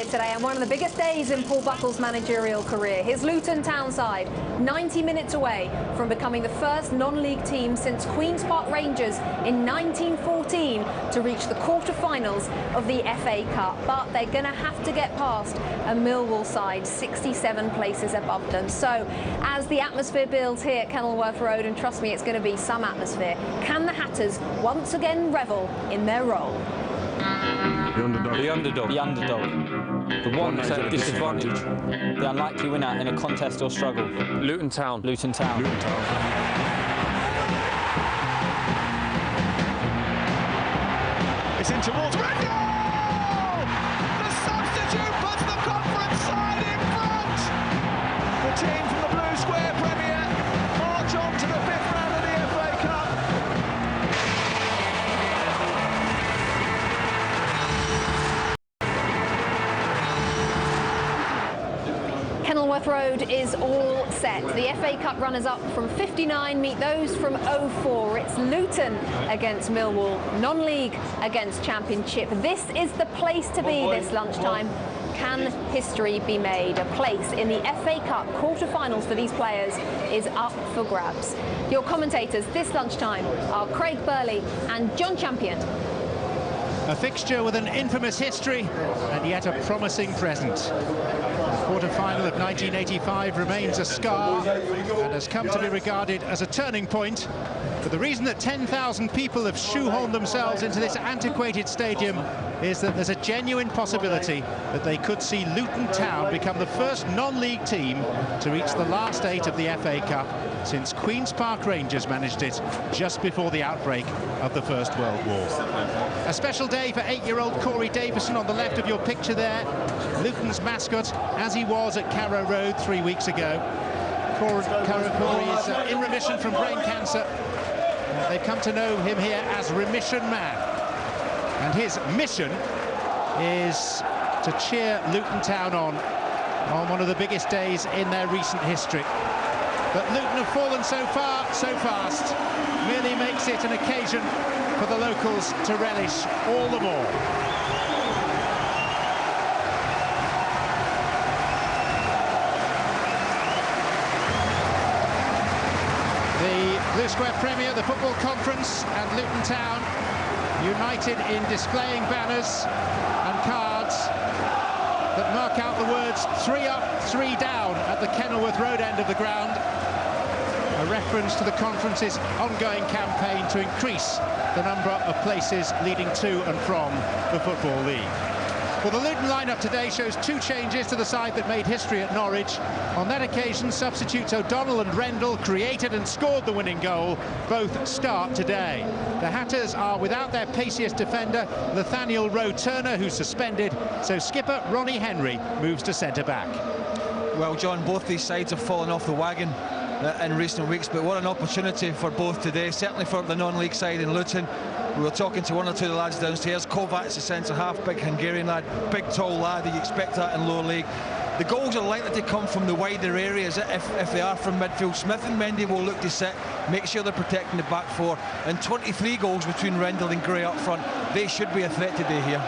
today, and one of the biggest days in Paul Buckle's managerial career. His Luton Town side, 90 minutes away from becoming the first non-league team since Queen's Park Rangers in 1914 to reach the quarter-finals of the FA Cup. But they're going to have to get past a Millwall side 67 places above them. So as the atmosphere builds here at Kenilworth Road, and trust me, it's going to be some atmosphere, can the Hatters once again revel in their role? The underdog. The underdog. The underdog. The one that's at a disadvantage. The unlikely winner in a contest or struggle. Luton Town. Luton Town. Luton Town. It's in towards Rendell! The substitute puts the conference side in front! The team from the Blue Square Premier march on to the 5th round of the FA Cup. Kenilworth Road is all set. The FA Cup runners-up from 59 meet those from 04. It's Luton against Millwall, non-league against Championship. This is the place to be this lunchtime. Can history be made? A place in the FA Cup quarter-finals for these players is up for grabs. Your commentators this lunchtime are Craig Burley and John Champion. A fixture with an infamous history and yet a promising present. The quarter-final of 1985 remains a scar and has come to be regarded as a turning point. But the reason that 10,000 people have shoehorned themselves into this antiquated stadium is that there's a genuine possibility that they could see Luton Town become the first non-league team to reach the last 8 of the FA Cup since Queen's Park Rangers managed it just before the outbreak of the First World War. A special day for 8-year-old Corey Davison on the left of your picture there. Luton's mascot, as he was at Carrow Road 3 weeks ago. Corey is in remission from brain cancer. They've come to know him here as Remission Man. And his mission is to cheer Luton Town on one of the biggest days in their recent history. But Luton have fallen so far, so fast, merely makes it an occasion for the locals to relish all the more. The Blue Square Premier, the football conference, and Luton Town united in displaying banners and cards that mark out the words 3 up, 3 down at the Kenilworth Road end of the ground. A reference to the conference's ongoing campaign to increase the number of places leading to and from the Football League. Well, the Luton lineup today shows 2 changes to the side that made history at Norwich. On that occasion, substitutes O'Donnell and Rendell created and scored the winning goal. Both start today. The Hatters are without their paciest defender, Nathaniel Rowe-Turner, who's suspended, so skipper Ronnie Henry moves to centre-back. Well, John, both these sides have fallen off the wagon in recent weeks, but what an opportunity for both today, certainly for the non-league side in Luton. We were talking to one or two of the lads downstairs. Kovac's the centre-half, big Hungarian lad, big tall lad, you expect that in lower league. The goals are likely to come from the wider areas if they are from midfield. Smith and Mendy will look to sit, make sure they're protecting the back four, and 23 goals between Rendell and Gray up front. They should be a threat today here.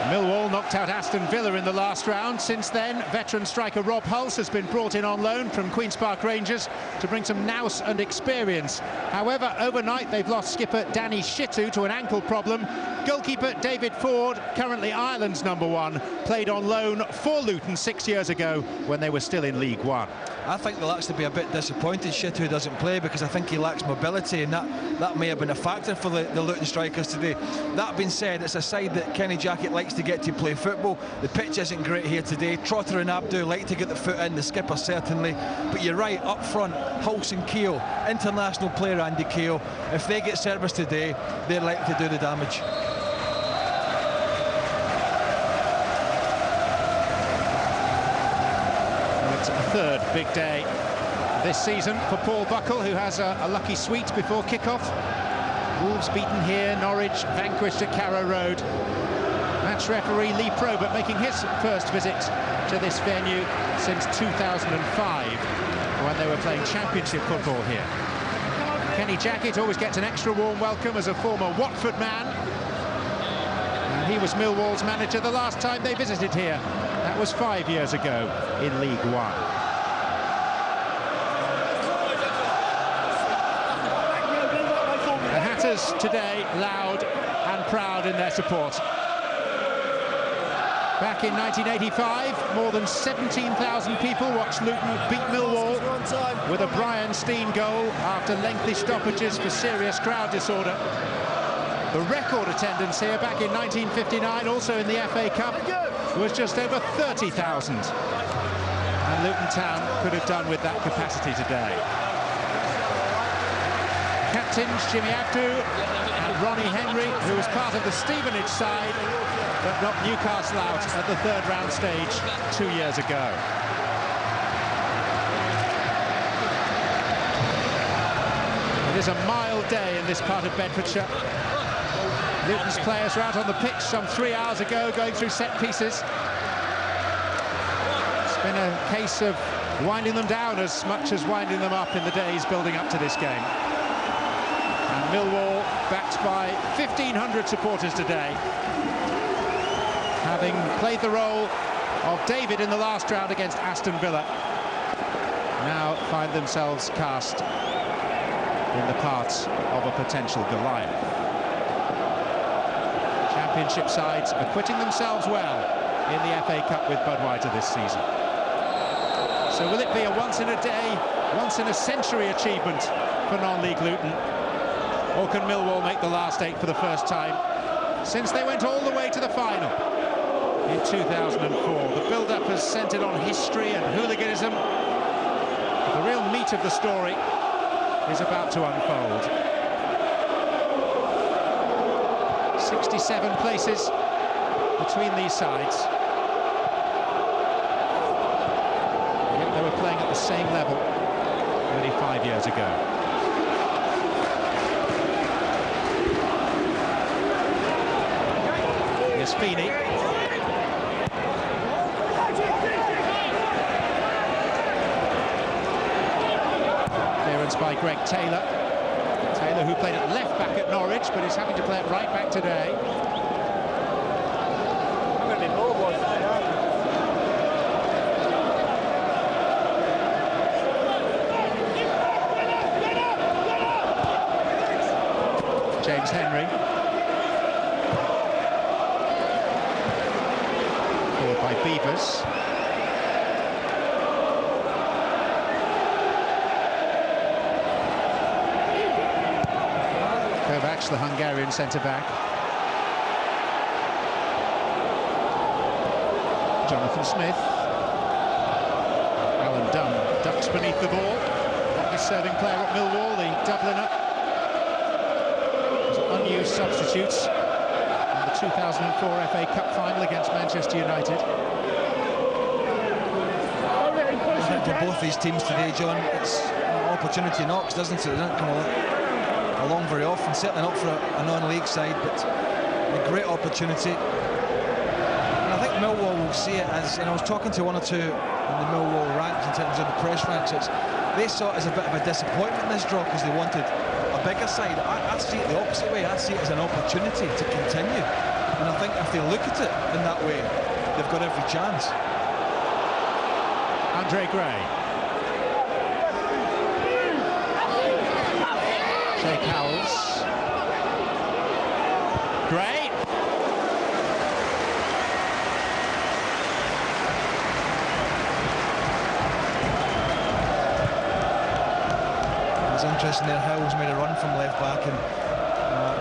Millwall knocked out Aston Villa in the last round. Since then, veteran striker Rob Hulse has been brought in on loan from Queen's Park Rangers to bring some nous and experience. However, overnight they've lost skipper Danny Shitu to an ankle problem. Goalkeeper David Ford, currently Ireland's #1, played on loan for Luton 6 years ago when they were still in League One. I think they'll actually be a bit disappointed Shitu doesn't play, because I think he lacks mobility, and that may have been a factor for the Luton strikers today. That being said, it's a side that Kenny Jackett likes to get to play football. The pitch isn't great here today. Trotter and Abdou like to get the foot in, the skipper certainly. But you're right, up front, Hulse and Keogh, international player Andy Keogh. If they get service today, they're likely to do the damage. It's a third big day this season for Paul Buckle, who has a lucky sweep before kick-off. Wolves beaten here, Norwich vanquished at Carrow Road. Match referee Lee Probert making his first visit to this venue since 2005, when they were playing Championship football here. Kenny Jackett always gets an extra warm welcome as a former Watford man. And he was Millwall's manager the last time they visited here. That was 5 years ago in League One. The Hatters today loud and proud in their support. Back in 1985, more than 17,000 people watched Luton beat Millwall with a Brian Steen goal after lengthy stoppages for serious crowd disorder. The record attendance here back in 1959, also in the FA Cup, was just over 30,000. And Luton Town could have done with that capacity today. Captains Jimmy Abdu and Ronnie Henry, who was part of the Stevenage side, but knocked Newcastle out at the third round stage 2 years ago. It is a mild day in this part of Bedfordshire. Luton's players were out on the pitch some 3 hours ago going through set pieces. It's been a case of winding them down as much as winding them up in the days building up to this game. And Millwall backed by 1,500 supporters today, having played the role of David in the last round against Aston Villa, now find themselves cast in the parts of a potential Goliath. Championship sides acquitting themselves well in the FA Cup with Budweiser this season. So will it be a once-in-a-day, once-in-a-century achievement for non-league Luton? Or can Millwall make the last 8 for the first time since they went all the way to the final in 2004? The build-up has centred on history and hooliganism. The real meat of the story is about to unfold. 67 places between these sides. Yet they were playing at the same level only 5 years ago. Here's Feeney. Clearance by Greg Taylor. Taylor, who played at left back at Norwich, but is having to play at right back today. James Henry. Followed by Beavers. Kovacs, the Hungarian centre-back. Jonathan Smith. Alan Dunn ducks beneath the ball. Longest serving player at Millwall, the Dubliner. Unused substitutes in the 2004 FA Cup final against Manchester United. I think for both these teams today, John, it's an opportunity knocks, doesn't it? It doesn't come along very often, certainly not for a non-league side, but a great opportunity. And I think Millwall will see it as, and I was talking to one or two in the Millwall ranks in terms of the press ranks, they saw it as a bit of a disappointment in this draw because they wanted a bigger side. I see it the opposite way. I see it as an opportunity to continue, and I think if they look at it in that way, they've got every chance. Andre Gray. Jake Howells. Gray. It's interesting there, Howells made a run from left back and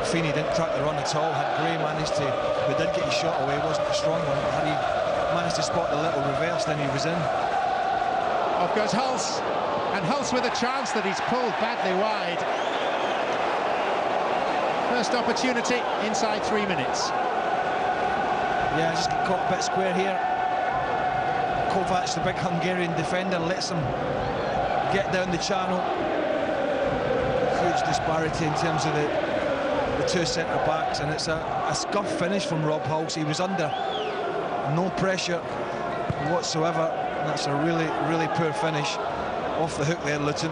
Feeney didn't track the run at all. Had Gray managed to, but did get his shot away, it wasn't a strong one, but had he managed to spot the little reverse, then he was in. Off goes Hulse, and Hulse with a chance that he's pulled badly wide. First opportunity inside 3 minutes. Yeah, just got caught a bit square here. Kovacs, the big Hungarian defender, lets him get down the channel. Huge disparity in terms of the two centre-backs, and it's a scuff finish from Rob Hulse. He was under no pressure whatsoever. That's a really, really poor finish. Off the hook there, Luton.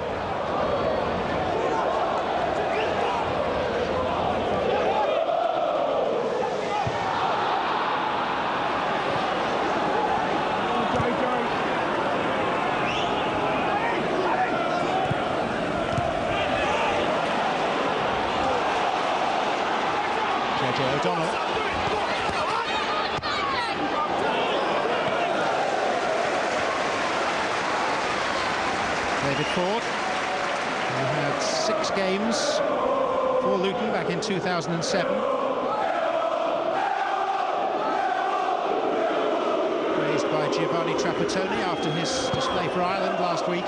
David Ford, who had 6 games for Luton back in 2007. Praised by Giovanni Trapattoni after his display for Ireland last week.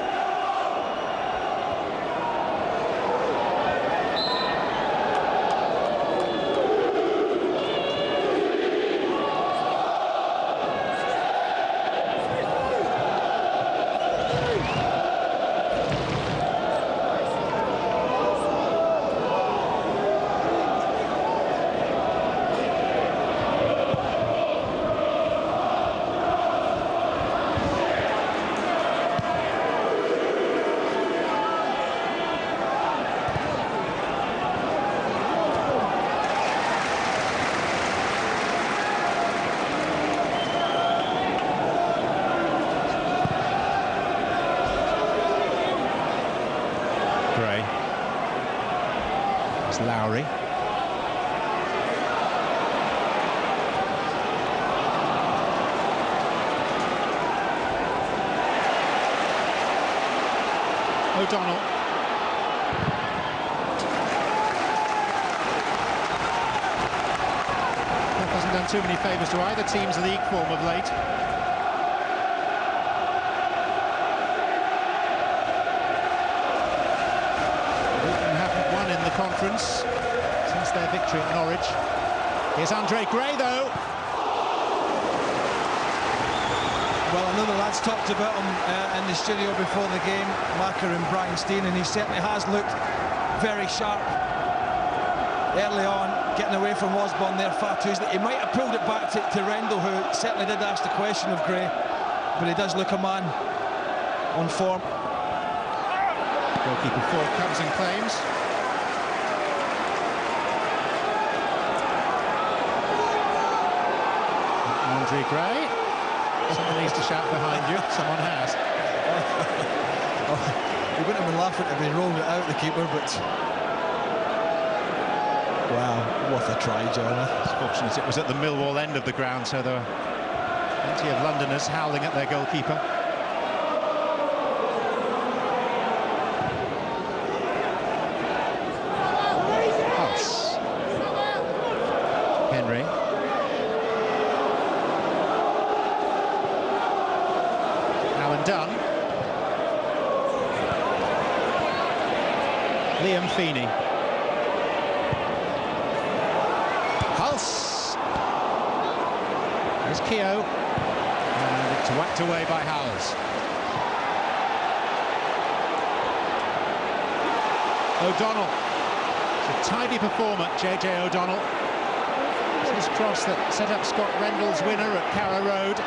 Lowry. O'Donnell. That hasn't done too many favours to either team's league form of late. Conference since their victory at Norwich. Here's Andre Gray, though. Well, I know the lads talked about him in the studio before the game, Macker and Brian Steen, and he certainly has looked very sharp early on, getting away from Osborne there far too easily. He might have pulled it back to Rendell, who certainly did ask the question of Gray, but he does look a man on form. Goalkeeper Ford comes and claims. Andre Gray. Someone needs to shout behind you. Someone has. He wouldn't have been laughing if he rolled it out, the keeper, but... Wow, what a try, Jonah. It's fortunate it was at the Millwall end of the ground, so there were plenty of Londoners howling at their goalkeeper. Pulse. Henry. Done. Liam Feeney. Hulse. There's Keogh. And it's whacked away by Howells. O'Donnell. It's a tidy performer, JJ O'Donnell. It's this cross that set up Scott Rendell's winner at Carrow Road.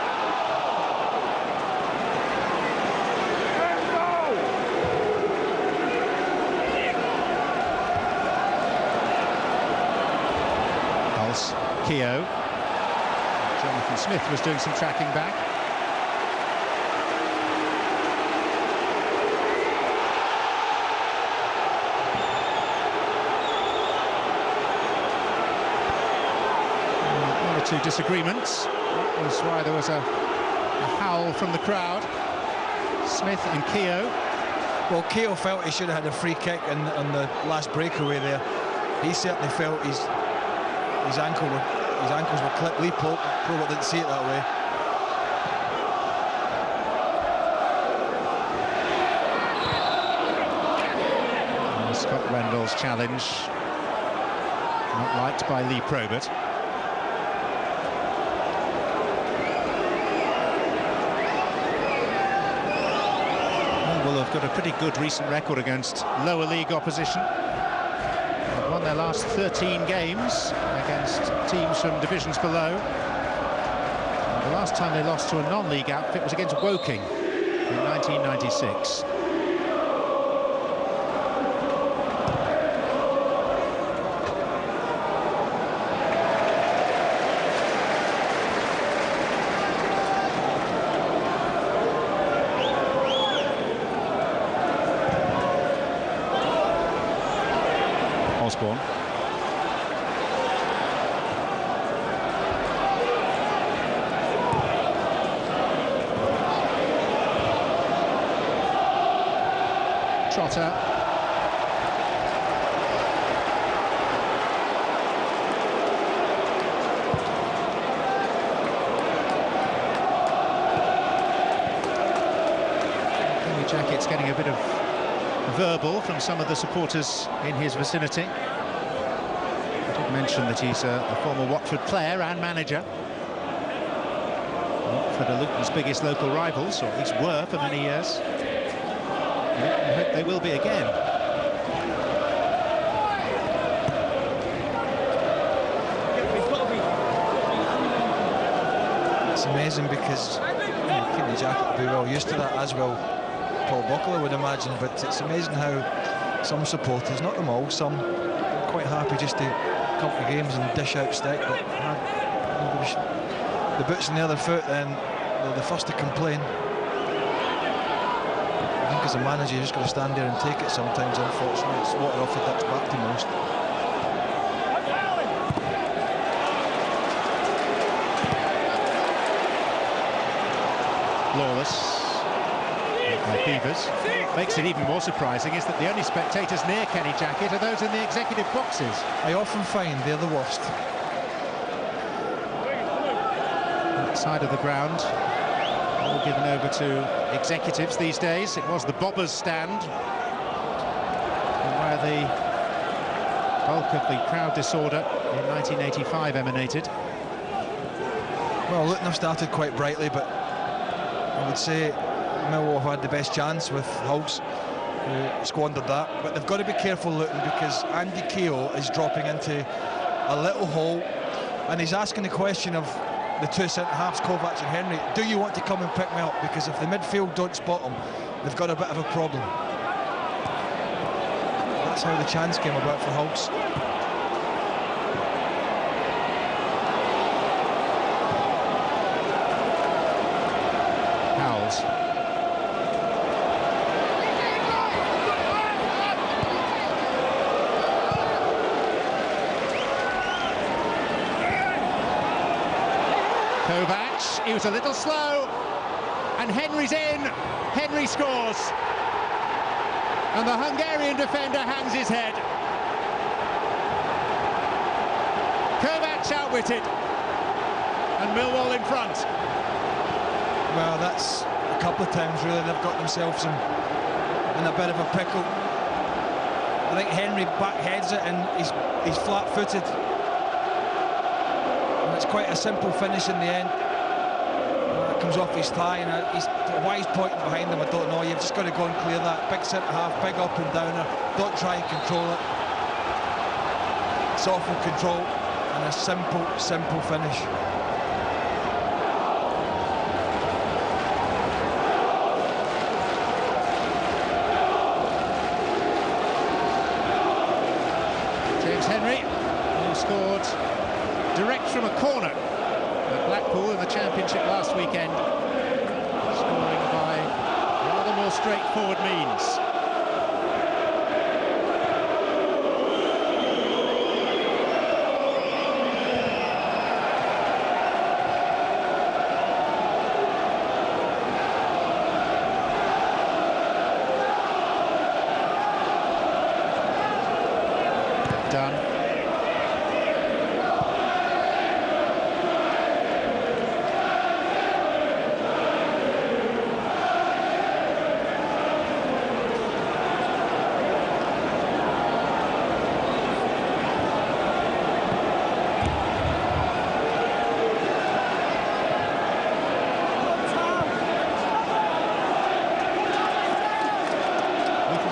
Keogh. Jonathan Smith was doing some tracking back. One or two disagreements. That was why there was a howl from the crowd. Smith and Keogh. Well, Keogh felt he should have had a free kick on the last breakaway there. He certainly felt his ankles were clipped. Lee Probert didn't see it that way. And Scott Rendell's challenge not liked by Lee Probert. Millwall have got a pretty good recent record against lower league opposition. They've won their last 13 games against teams from divisions below. And the last time they lost to a non-league outfit was against Woking in 1996. Osborne. Trotter. Kenny Jackett's getting a bit of verbal from some of the supporters in his vicinity. I did mention that he's a former Watford player and manager. Watford are Luton's biggest local rivals, or at least were for many years. I hope they will be again. It's amazing because Kenny Jackett will be well used to that, as will Paul Buckler, I would imagine, but it's amazing how some supporters, not them all, some are quite happy just to come to games and dish out stick, but the boots on the other foot, then they're the first to complain. I think as a manager, you're just got to stand there and take it sometimes, unfortunately. It's water off the duck's back to most. Lawless. By Beavers. What makes it even more surprising is that the only spectators near Kenny Jackett are those in the executive boxes. I often find they're the worst. That side of the ground, all given over to executives these days. It was the Bobbers stand, where the bulk of the crowd disorder in 1985 emanated. Well, Luton have started quite brightly, but I would say Millwall have had the best chance with Hulks, who squandered that. But they've got to be careful, Luton, because Andy Keogh is dropping into a little hole, and he's asking the question of the two centre-halves, Kovacs and Henry, do you want to come and pick me up? Because if the midfield don't spot him, they've got a bit of a problem. That's how the chance came about for Hulks. Howells. Kovac, he was a little slow, and Henry's in. Henry scores, and the Hungarian defender hangs his head. Kovac outwitted, and Millwall in front. Well, that's a couple of times really they've got themselves in a bit of a pickle. I think Henry backheads it, and he's flat-footed. It's quite a simple finish in the end. It comes off his thigh, and why he's pointing behind him, I don't know. You've just got to go and clear that. Big centre-half, big up and downer. Don't try and control it. It's awful control, and a simple finish. James Henry, who scored direct from a corner at Blackpool in the Championship last weekend, scoring by rather more straightforward means. Done.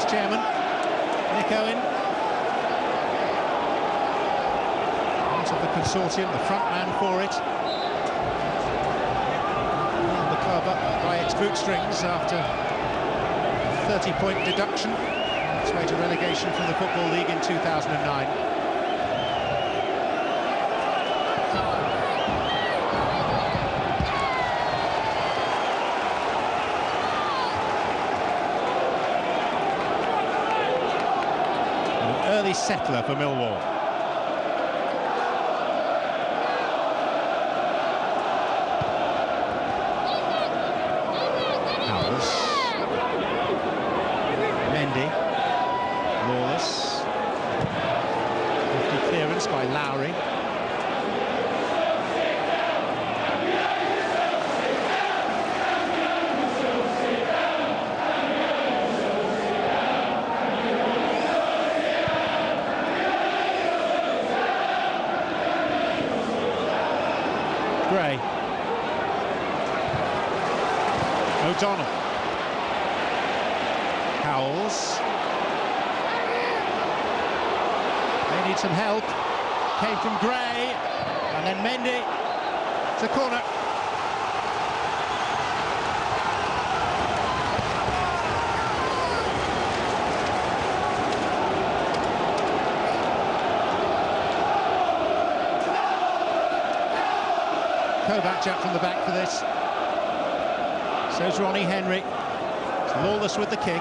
Chairman Nick Owen, part of the consortium, the front man for it. And the club up by its bootstrings after a 30-point deduction on its way to relegation from the Football League in 2009. Early settler for Millwall. Howells. Mendy. Lowry. Gray. O'Donnell. Howells. They need some help. Came from Gray. And then Mendy. It's a corner. Kovac up from the back for this. So's Ronnie Henry. It's Lawless with the kick.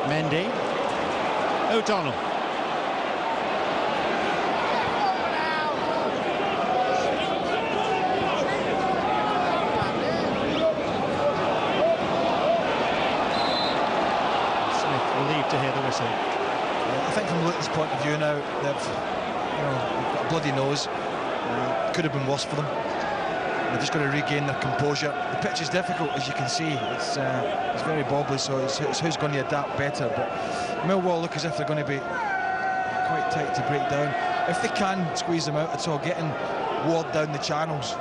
Mendy. O'Donnell. Smith relieved to hear the whistle. I think from Luton's point of view now, they've got a bloody nose. Could have been worse for them. They're just going to regain their composure. The pitch is difficult, as you can see. It's very bobbly, so it's who's going to adapt better. But Millwall look as if they're going to be quite tight to break down. If they can squeeze them out at all, getting Ward down the channels,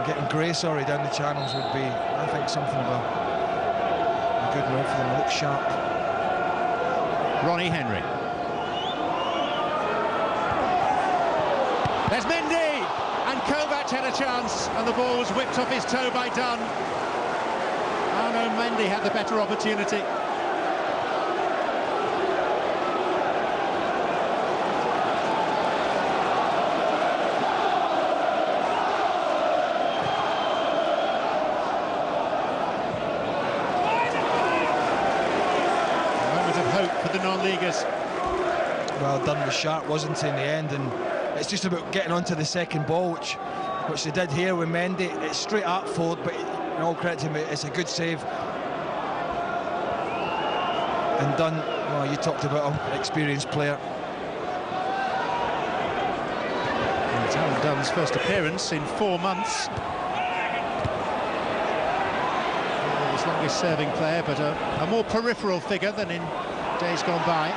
getting Gray, down the channels would be, I think, something of a good move for them. They look sharp. Ronnie Henry. There's Mendy! And Kovac had a chance, and the ball was whipped off his toe by Dunn. Oh no, Mendy had the better opportunity. A moment of hope for the non-leaguers. Well, Dunn was sharp, wasn't he, in the end? And it's just about getting onto the second ball, which they did here with Mendy. It's straight at Ford, but in all credit to him, it's a good save. And Dunn, well, you talked about an experienced player. And it's Alan Dunn's first appearance in 4 months. His longest serving player, but a more peripheral figure than in days gone by.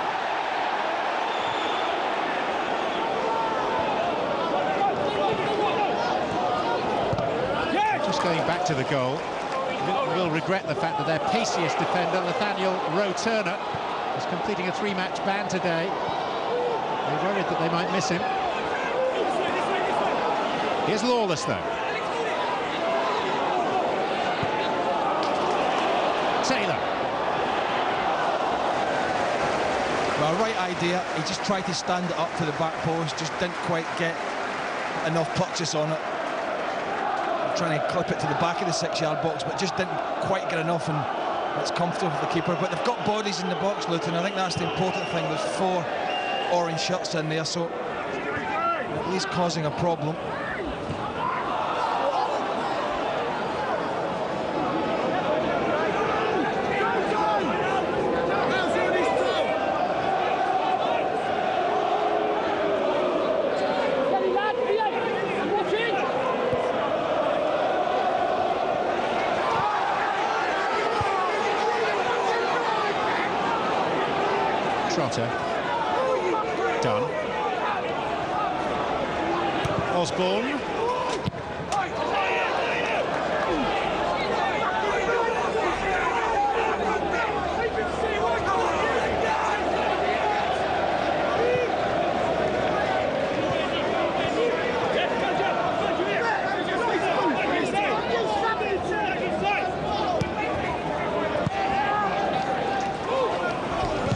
Going back to the goal, will regret the fact that their paciest defender, Nathaniel Rowe-Turner, is completing a 3-match ban today. They're worried that they might miss him. Here's Lawless, though. Taylor. Well, right idea. He just tried to stand it up for the back post, just didn't quite get enough purchase on it. Trying to clip it to the back of the 6-yard box, but just didn't quite get enough, and it's comfortable for the keeper. But they've got bodies in the box, Luton. I think that's the important thing. There's 4 orange shirts in there, so at least causing a problem. Trotter. Dunn. Osborne.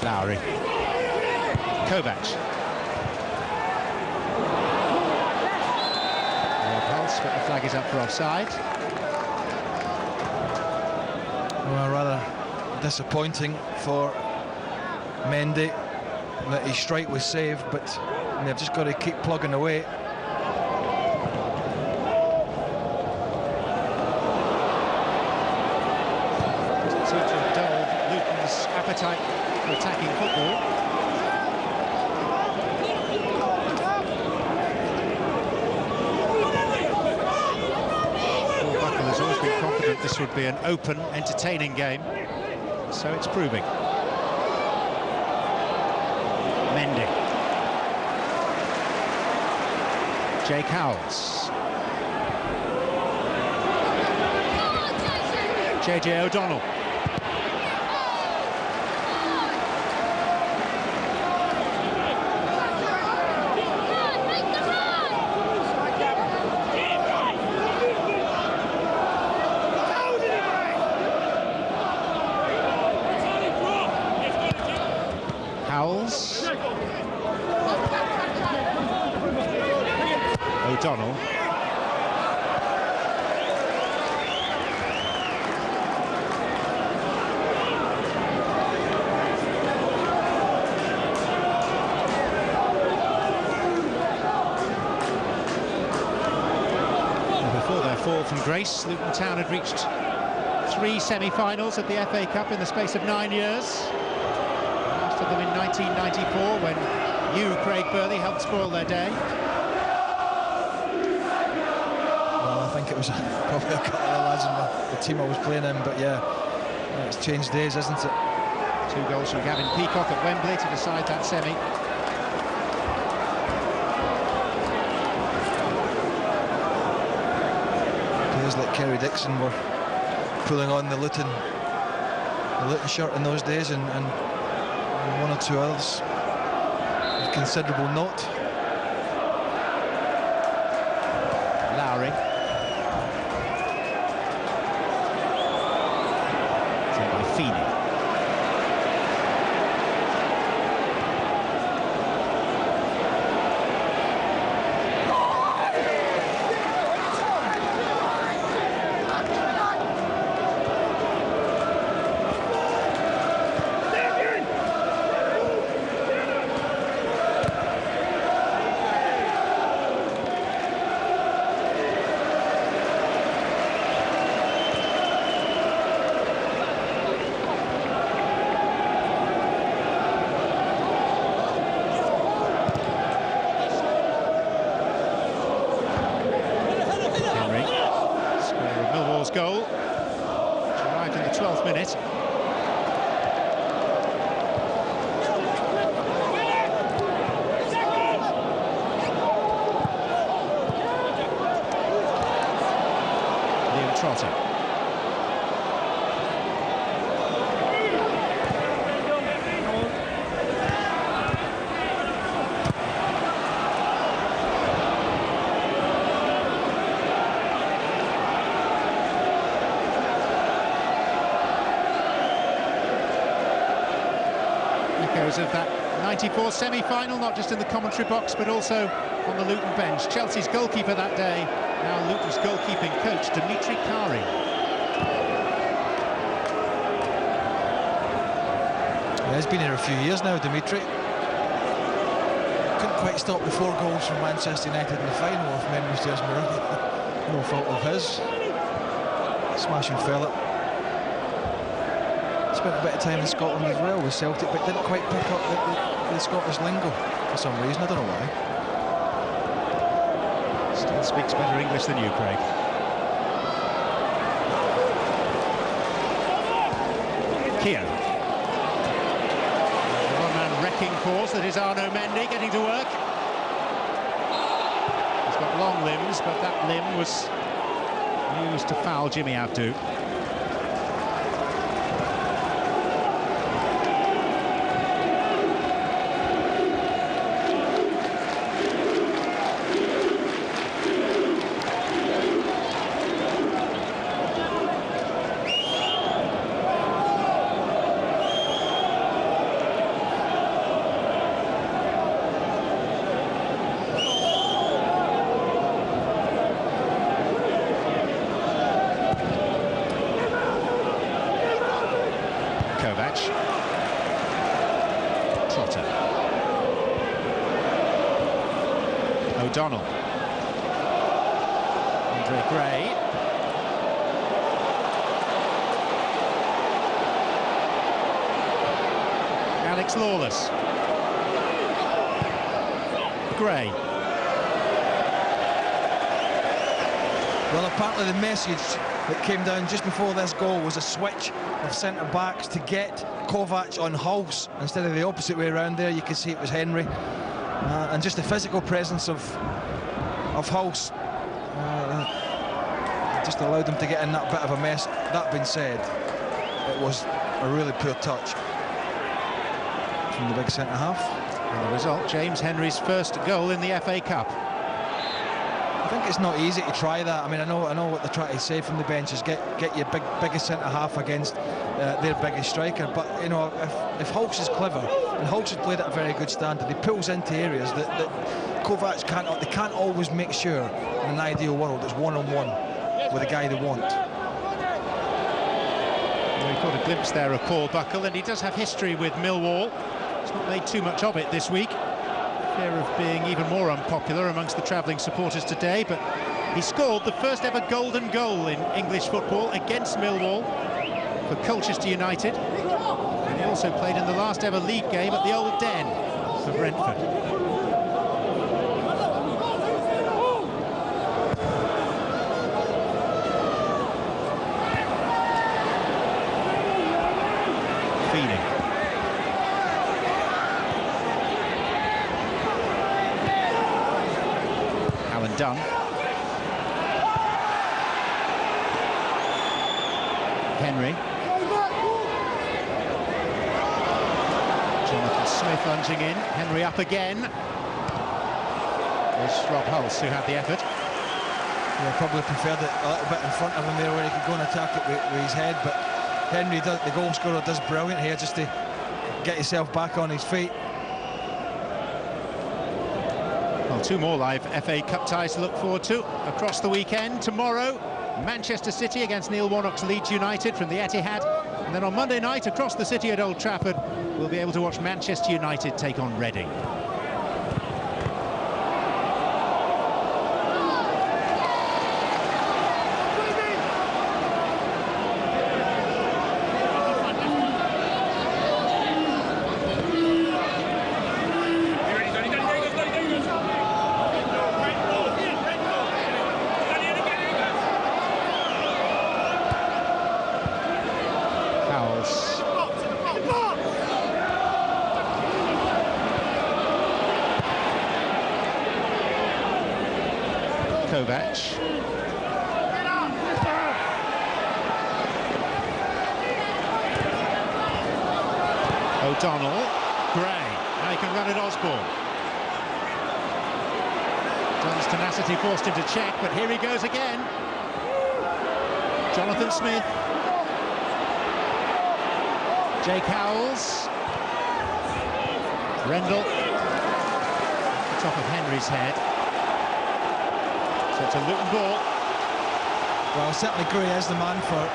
Lowry. Kovac. Pulse, but the flag is up for offside. Well, rather disappointing for Mendy that his strike was saved, but they've just got to keep plugging away. Doesn't seem to have dulled Luton's appetite for attacking football. Has always been confident this would be an open, entertaining game, so it's proving. Mendy. Jake Howells. JJ O'Donnell. Howells. O'Donnell. And before their fall from grace, Luton Town had reached 3 semi-finals at the FA Cup in the space of 9 years. Of them in 1994 when you, Craig Burley, helped spoil their day. Well, I think it was probably a couple of lads in the team I was playing in, but yeah, it's changed days, isn't it? 2 goals from Gavin Peacock at Wembley to decide that semi. Players like Kerry Dixon were pulling on the Luton shirt in those days, and 1 or 2 others with considerable note. Lowry. Sent by Feeney. Goal, which arrived in the 12th minute. Liam Trotter. Of that 94 semi-final, not just in the commentary box but also on the Luton bench. Chelsea's goalkeeper that day, now Luton's goalkeeping coach, Dimitri Kari. Yeah, he's been here a few years now, Dimitri. Couldn't quite stop the 4 goals from Manchester United in the final, if memory serves me right. No fault of his. Smashing fella. Spent a bit of time in Scotland as well with Celtic, but didn't quite pick up the Scottish lingo for some reason. I don't know why. Still speaks better English than you, Craig. Keogh. The one-man wreck course, that is Arno Mendy getting to work. He's got long limbs, but that limb was used to foul Jimmy Abdu. Trotter. O'Donnell. Andre Gray. Alex Lawless. Gray. Well, apparently the message that came down just before this goal was a switch of centre-backs to get Kovac on Hulse instead of the opposite way around there. You could see it was Henry. And just the physical presence of Hulse just allowed them to get in that bit of a mess. That being said, it was a really poor touch from the big centre-half. And the result, James Henry's first goal in the FA Cup. I think it's not easy to try that. I mean, I know what they're trying to say from the bench is get your biggest centre-half against their biggest striker. But, you know, if Hulse is clever, and Hulse has played at a very good standard, he pulls into areas that Kovac can't always make sure, in an ideal world, it's one-on-one with the guy they want. Well, we caught a glimpse there of Paul Buckle, and he does have history with Millwall. He's not made too much of it this week. Fear of being even more unpopular amongst the travelling supporters today, but he scored the first ever golden goal in English football against Millwall for Colchester United, and he also played in the last ever league game at the Old Den for Brentford. Feening. Dunn. Henry. Jonathan Smith lunging in. Henry up again. There's Rob Hulse who had the effort. Yeah, probably preferred it a little bit in front of him there where he could go and attack it with his head, but Henry, the goal scorer, does brilliant here just to get himself back on his feet. Well, two more live FA Cup ties to look forward to across the weekend. Tomorrow, Manchester City against Neil Warnock's Leeds United from the Etihad. And then on Monday night, across the city at Old Trafford, we'll be able to watch Manchester United take on Reading. Kovac. O'Donnell. Gray. Now he can run at Osborne. John's tenacity forced him to check, but here he goes again. Jonathan Smith. Jake Howells. Rendell. Top of Henry's head. So it's a Luton ball. Well, certainly Gray is the man for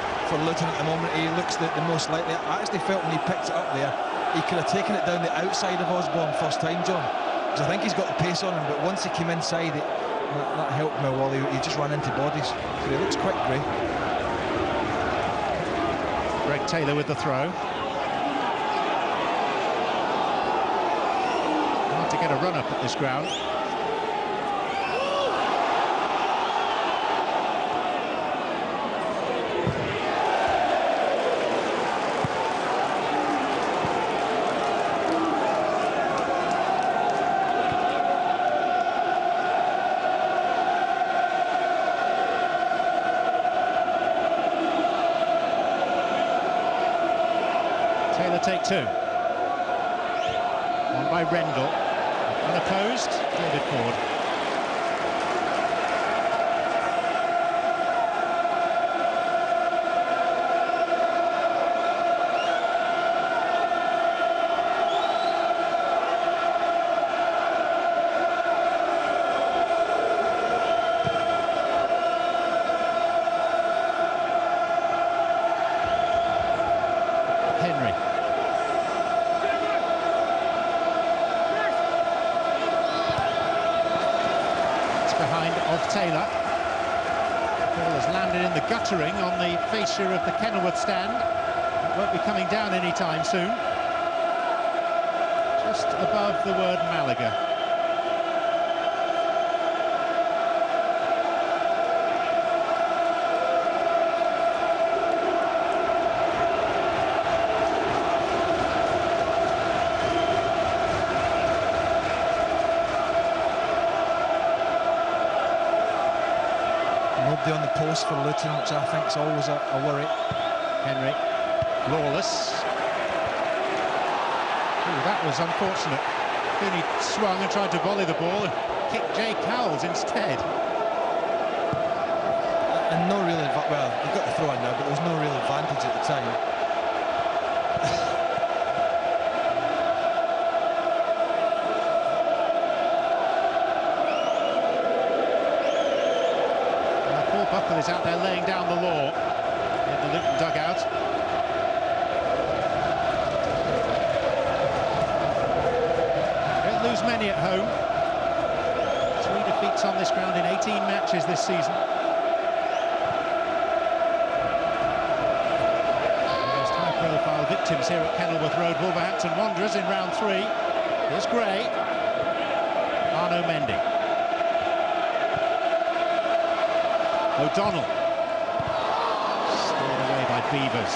Luton at the moment. He looks the most likely. I actually felt when he picked it up there, he could have taken it down the outside of Osborne first time, John. Because I think he's got the pace on him, but once he came inside, that helped Millwall. He just ran into bodies. So he looks quick, Gray. Greg Taylor with the throw. Hard to get a run up at this ground. Taylor take two. On by Rendell. Unopposed, David Ford. Taylor. The ball has landed in the guttering on the fascia of the Kenilworth stand. It won't be coming down anytime soon. Just above the word Malaga. Nobody on the post for Luton, which I think is always a worry. Henry. Lawless. Ooh, that was unfortunate. Cooney swung and tried to volley the ball and kicked Jay Cowles instead. And no real well, you've got the throw in now, but there was no real advantage at the time. Buckle is out there laying down the law in the Luton dugout. Don't lose many at home. 3 defeats on this ground in 18 matches this season. The most high-profile victims here at Kenilworth Road, Wolverhampton Wanderers in round 3. Here's Gray. Arno Mendy. O'Donnell, steered away by Beavers.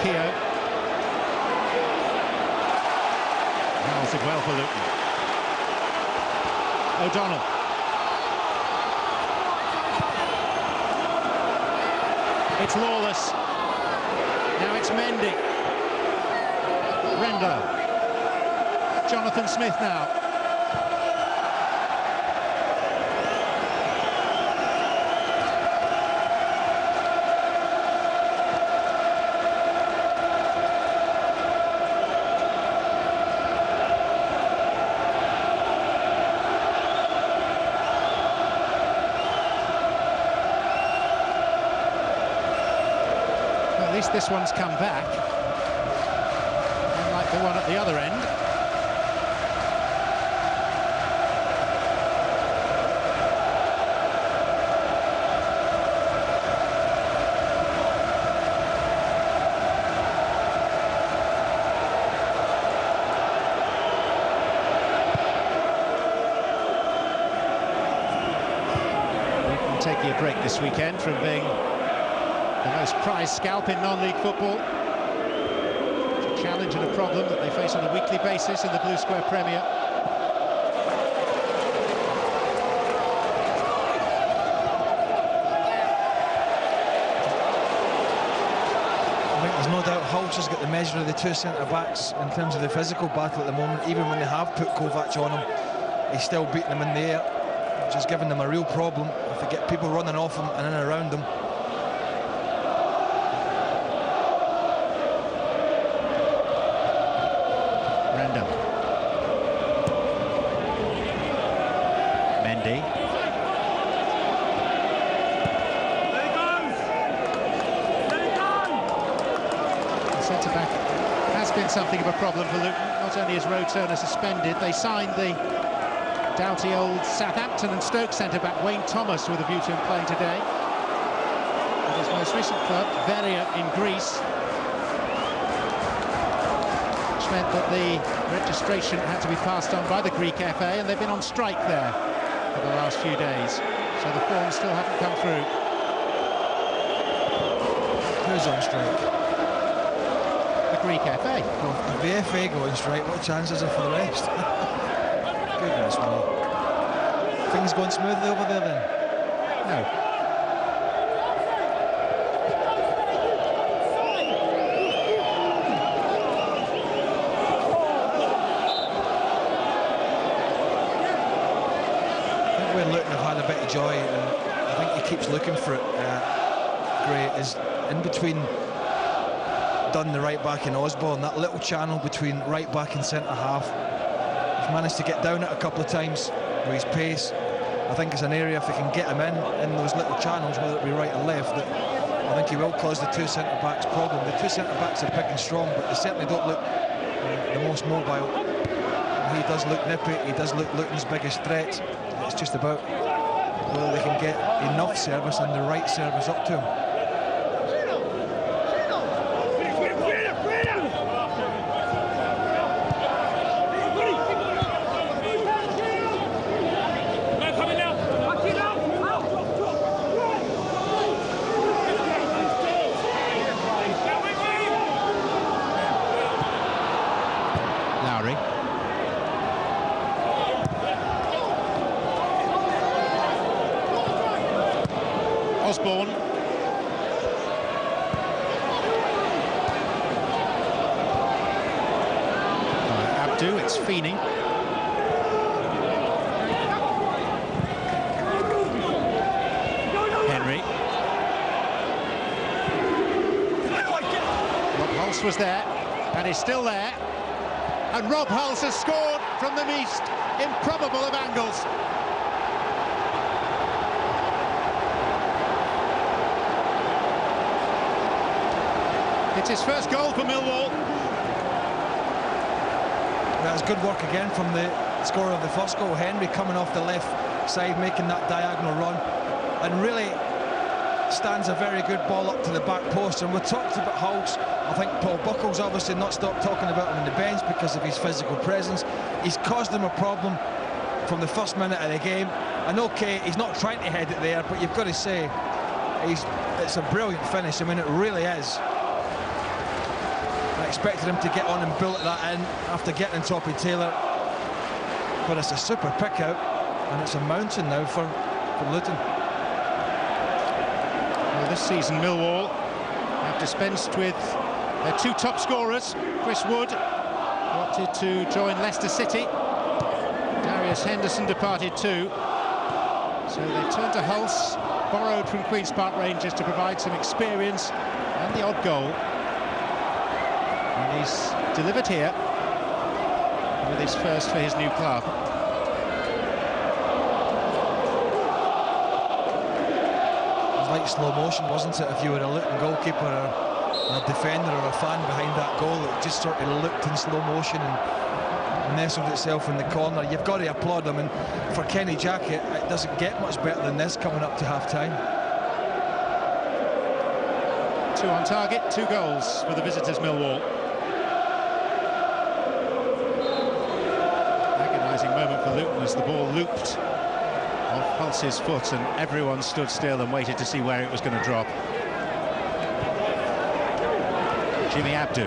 Keogh. Miles did well for Luton. O'Donnell. It's Lawless. Now it's Mendy. Rendell. Jonathan Smith now. At least this one's come back, unlike the one at the other end. Luton taking a break this weekend from being the most prized scalp in non-league football. It's a challenge and a problem that they face on a weekly basis in the Blue Square Premier. I think there's no doubt Hulse has got the measure of the two centre-backs in terms of the physical battle at the moment. Even when they have put Kovac on him, he's still beating them in the air, which is giving them a real problem if they get people running off him and in and around them. Mendy. The centre-back has been something of a problem for Luton. Not only is Rowe Turner suspended, they signed the doughty old Southampton and Stoke centre-back Wayne Thomas with a view to him playing today. At his most recent club, Veria in Greece, which meant that the registration had to be passed on by the Greek FA, and they've been on strike there for the last few days, so the forms still haven't come through. Who's on strike? The Greek FA. Well, if the FA go on strike, what chances are for the rest? Goodness me. Things going smoothly over there then? No. joy, and I think he keeps looking for it. Gray is in between Dunn, the right back, and Osborne, that little channel between right back and centre half. He's managed to get down it a couple of times with his pace. I think it's an area, if they can get him in those little channels, whether it be right or left, that I think he will cause the two centre backs problem. The two centre backs are big and strong, but they certainly don't look the most mobile. He does look nippy, he does look Luton's biggest threat. It's just about whether they can get enough service and the right service up to him. Osborne. Abdu, it's Feeney. Henry. Rob Hulse was there, and is still there. And Rob Hulse has scored from the most improbable of angles. It's his first goal for Millwall. That's good work again from the scorer of the first goal, Henry, coming off the left side, making that diagonal run, and really stands a very good ball up to the back post. And we talked about Hulse. I think Paul Buckle's obviously not stopped talking about him on the bench because of his physical presence. He's caused them a problem from the first minute of the game. And okay, he's not trying to head it there, but you've got to say it's a brilliant finish. I mean, it really is. I expected him to get on and bullet that in after getting on top of Taylor, but it's a super pick out, and it's a mountain now for Luton. Well, this season Millwall have dispensed with their two top scorers. Chris Wood opted to join Leicester City. Darius Henderson departed too. So they turned to Hulse, borrowed from Queen's Park Rangers to provide some experience and the odd goal. And he's delivered here with his first for his new club. It was like slow motion, wasn't it? If you were a Luton goalkeeper or a defender or a fan behind that goal, it just sort of looked in slow motion and nestled itself in the corner. You've got to applaud them, and for Kenny Jackett, it doesn't get much better than this coming up to half-time. 2 on target, 2 goals for the visitors, Millwall. Moment for Luton as the ball looped off Hulse's foot and everyone stood still and waited to see where it was going to drop. Jimmy Abdu.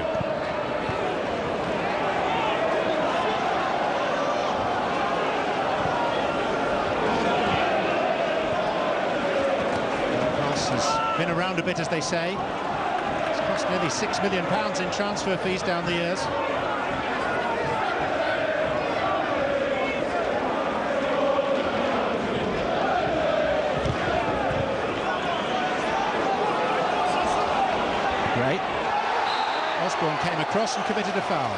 Hulse has been around a bit, as they say. It's cost nearly £6 million in transfer fees down the years. Osborne came across and committed a foul.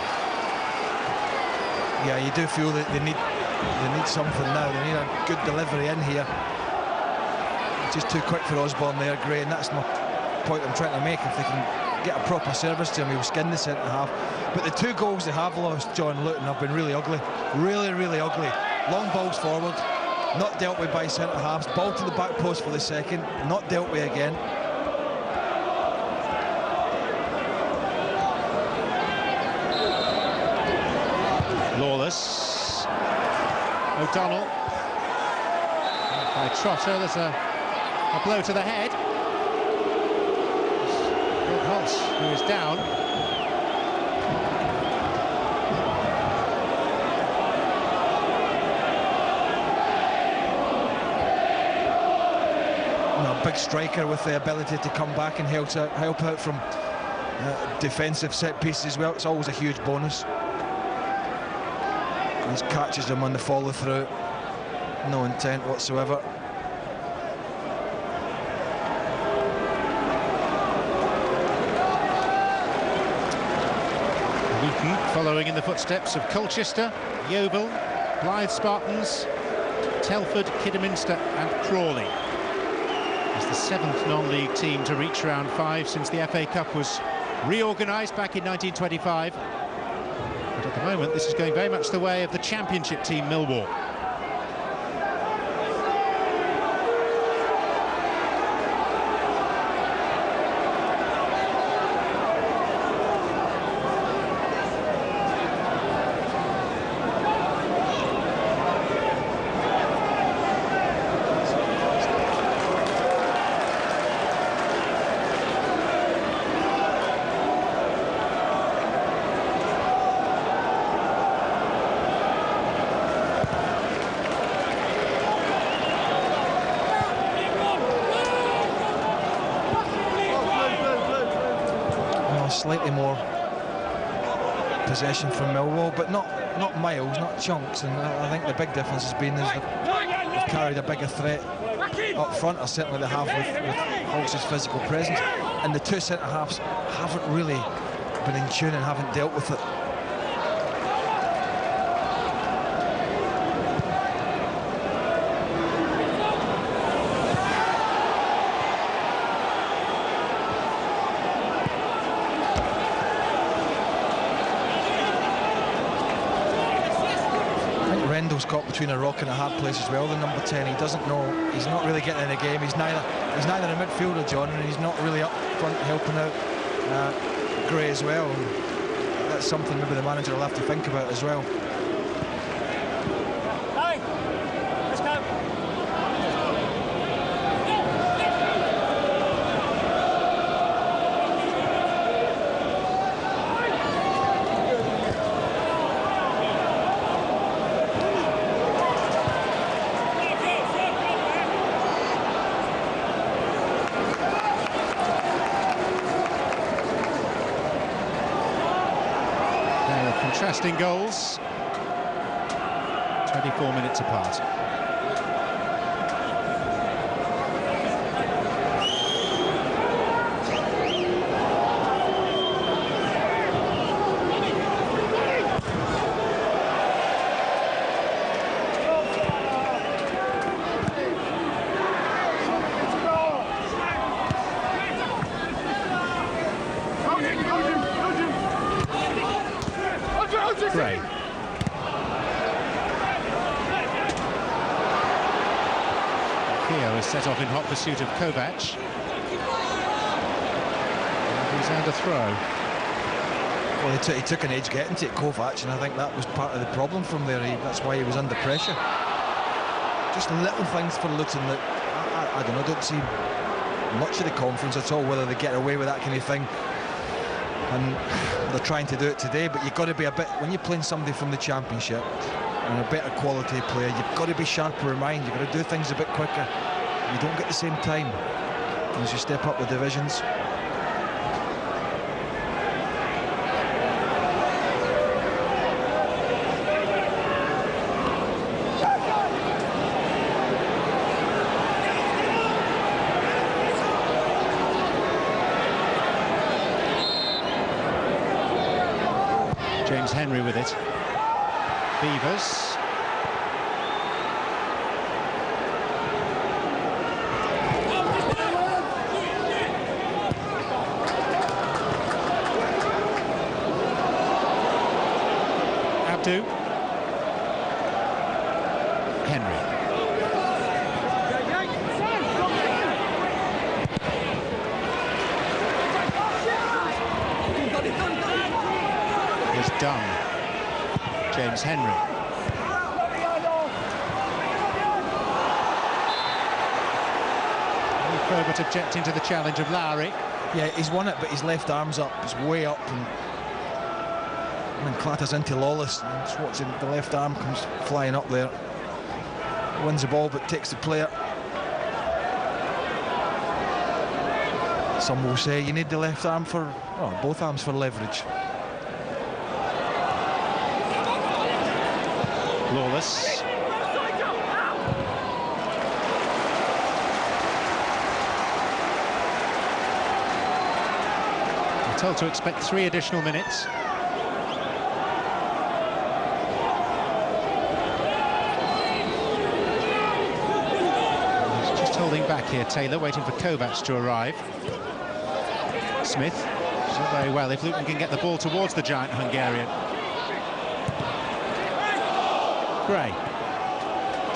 Yeah, you do feel that they need something now. They need a good delivery in here. Just too quick for Osborne there, Gray, and that's my point I'm trying to make. If they can get a proper service to him, he'll skin the centre half. But the 2 goals they have lost, John, Luton, have been really ugly. Really, really ugly. Long balls forward, not dealt with by centre halves. Ball to the back post for the second, not dealt with again. Lawless. O'Donnell. By Trotter, there's a blow to the head. Rob Hulse, who is down. Big striker with the ability to come back and help out from defensive set pieces as well. It's always a huge bonus. He catches him on the follow through, no intent whatsoever. Luton following in the footsteps of Colchester, Yeovil, Blythe Spartans, Telford, Kidderminster and Crawley. It's the 7th non-league team to reach round 5 since the FA Cup was reorganised back in 1925. But at the moment, this is going very much the way of the Championship team, Millwall. Slightly more possession from Millwall, but not miles, not chunks, and I think the big difference has been is they've carried a bigger threat up front, or certainly they have with Hulse's physical presence, and the two centre-halves haven't really been in tune and haven't dealt with it. Rendell's got between a rock and a hard place as well, the number 10. He doesn't know, he's not really getting in the game. He's neither a midfielder, John, and he's not really up front helping out Gray as well. And that's something maybe the manager will have to think about as well. Let's go. Contrasting goals, 24 minutes apart. Gray. Keogh is set off in hot pursuit of Kovac. And he's had a throw. Well, he took an edge getting to Kovac, and I think that was part of the problem from there. That's why he was under pressure. Just little things for Luton that, I don't know, don't see much of the conference at all, whether they get away with that kind of thing. And they're trying to do it today, but you've got to be a bit, when you're playing somebody from the Championship and a better quality player, you've got to be sharper in mind. You've got to do things a bit quicker. You don't get the same time as you step up the divisions. James Henry with it. Beavers. Abdu. Henry. Is done. James Henry. Probert objecting to the challenge of Lowry. Yeah, he's won it, but his left arm's up. It's way up, and clatters into Lawless. And just watching the left arm comes flying up there. Wins the ball, but takes the player. Some will say you need the left arm for, or both arms for leverage. Lawless. We're told to expect 3 additional minutes. Holding back here, Taylor, waiting for Kovacs to arrive. Smith, she's not very well if Luton can get the ball towards the giant Hungarian. Gray,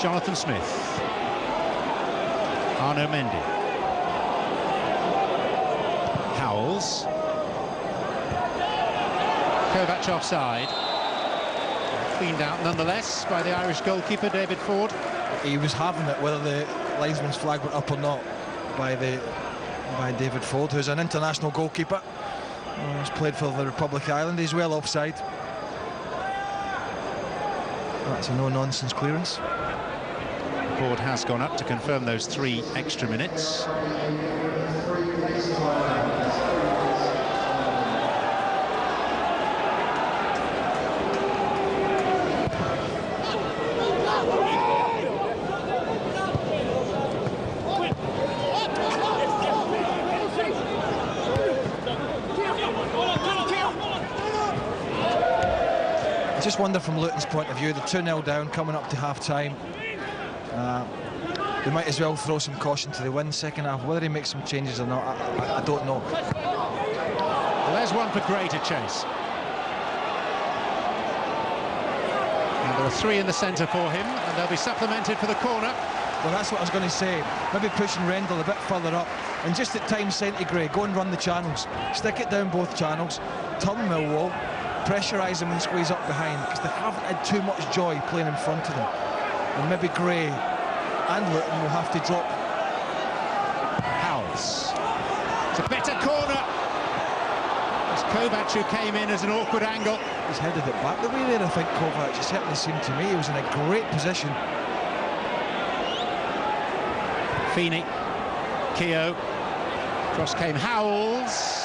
Jonathan Smith, Arno Mendy, Howells, Kovacs offside, cleaned out nonetheless by the Irish goalkeeper David Ford. He was having it whether the linesman's flag went up or not by David Ford, who's an international goalkeeper. He's played for the Republic of Ireland. He's well offside. That's a no-nonsense clearance. Ford has gone up to confirm those 3 extra minutes. I just wonder from Luton's point of view, they're 2-0 down coming up to half-time. They might as well throw some caution to the wind second half. Whether he makes some changes or not, I don't know. Well, there's one for Gray to chase. And there are 3 in the centre for him, and they'll be supplemented for the corner. Well, that's what I was going to say. Maybe pushing Rendell a bit further up, and just at times sent to Gray, go and run the channels. Stick it down both channels, turn Millwall, pressurise them and squeeze up behind, because they haven't had too much joy playing in front of them. And maybe Gray and Luton will have to drop. Howells. It's a better corner. It's Kovacs who came in as an awkward angle. He's headed it back the way there, I think, Kovacs. It certainly seemed to me he was in a great position. Feeney, Keogh. Cross came Howells.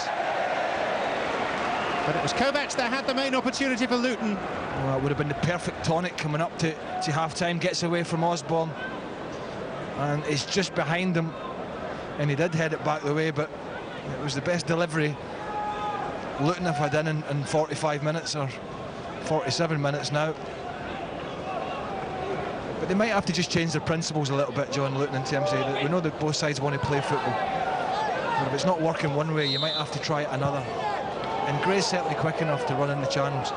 But it was Kovacs that had the main opportunity for Luton. Well, it would have been the perfect tonic coming up to half-time. Gets away from Osborne. And it's just behind him. And he did head it back the way, but it was the best delivery Luton have had in 45 minutes or 47 minutes now. But they might have to just change their principles a little bit, John, Luton, in terms of we know that both sides want to play football. But if it's not working one way, you might have to try it another. And Gray's certainly quick enough to run in the channels.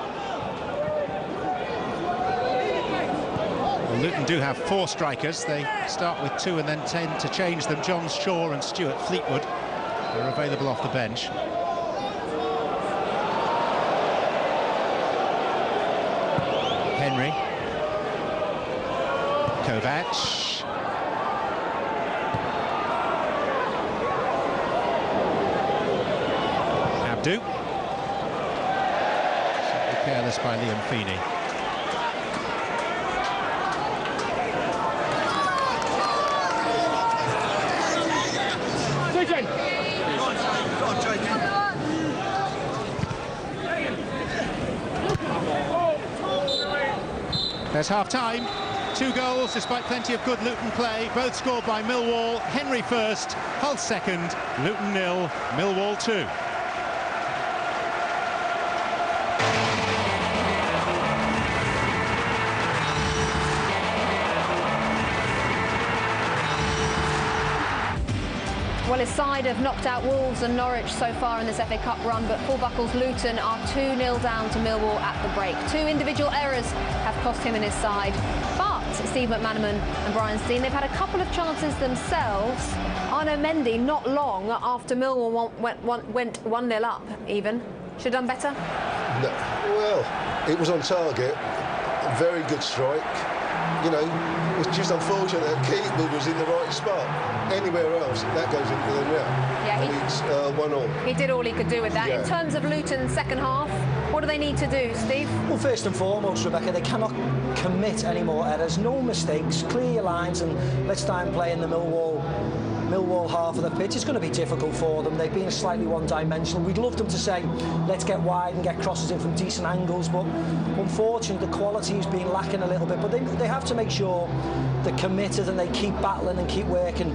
Well, Luton do have 4 strikers. They start with 2 and then tend to change them. John Shaw and Stuart Fleetwood are available off the bench. Henry. Kovacs. Abdu. Simply careless by Liam Feeney. There's half-time. 2 goals despite plenty of good Luton play, both scored by Millwall. Henry first, Hull second, Luton 0, Millwall 2. Well, his side have knocked out Wolves and Norwich so far in this FA Cup run, but Paul Buckle's Luton are 2-0 down to Millwall at the break. 2 individual errors have cost him and his side, but Steve McManaman and Brian Stein, they've had a couple of chances themselves. Arno Mendy, not long after Millwall went 1-0 up even. Should have done better? No. Well, it was on target. Very good strike. You know, it was just unfortunate that keeper was in the right spot. Anywhere else, that goes into the net. Yeah, and it's 1-1. He did all he could do with that. Yeah. In terms of Luton's second half, what do they need to do, Steve? Well, first and foremost, Rebecca, they cannot commit any more errors. No mistakes. Clear your lines and let's try and play in the Millwall half of the pitch. It's going to be difficult for them. They've been slightly one-dimensional. We'd love them to say, let's get wide and get crosses in from decent angles, but unfortunately the quality has been lacking a little bit. But they have to make sure they're committed and they keep battling and keep working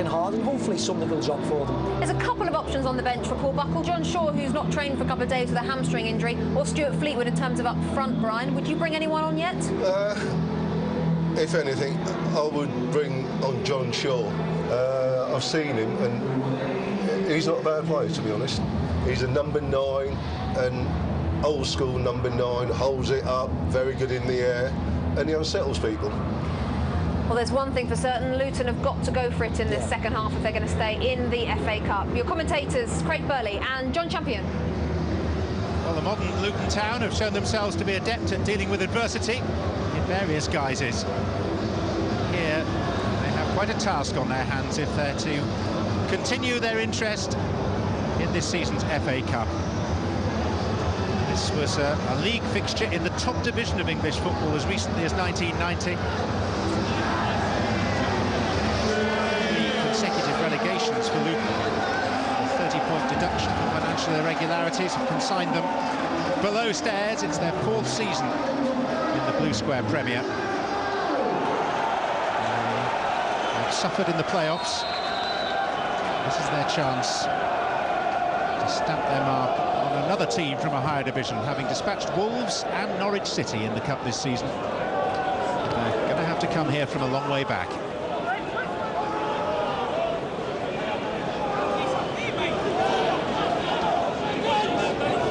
hard, and hopefully something will drop for them. There's a couple of options on the bench for Paul Buckle. John Shaw, who's not trained for a couple of days with a hamstring injury, or Stuart Fleetwood in terms of up front, Brian. Would you bring anyone on yet? If anything, I would bring on John Shaw. I've seen him, and he's not a bad player, to be honest. He's a number 9, and old school number 9, holds it up, very good in the air, and he unsettles people. Well, there's one thing for certain, Luton have got to go for it in this second half if they're going to stay in the FA Cup. Your commentators, Craig Burley and John Champion. Well, the modern Luton Town have shown themselves to be adept at dealing with adversity in various guises. Here, they have quite a task on their hands if they're to continue their interest in this season's FA Cup. This was a league fixture in the top division of English football as recently as 1990. Consecutive relegations for Luton. A 30-point deduction for financial irregularities have consigned them below stairs. It's their 4th season in the Blue Square Premier. They've suffered in the playoffs. This is their chance to stamp their mark on another team from a higher division, having dispatched Wolves and Norwich City in the Cup this season. They're going to have to come here from a long way back.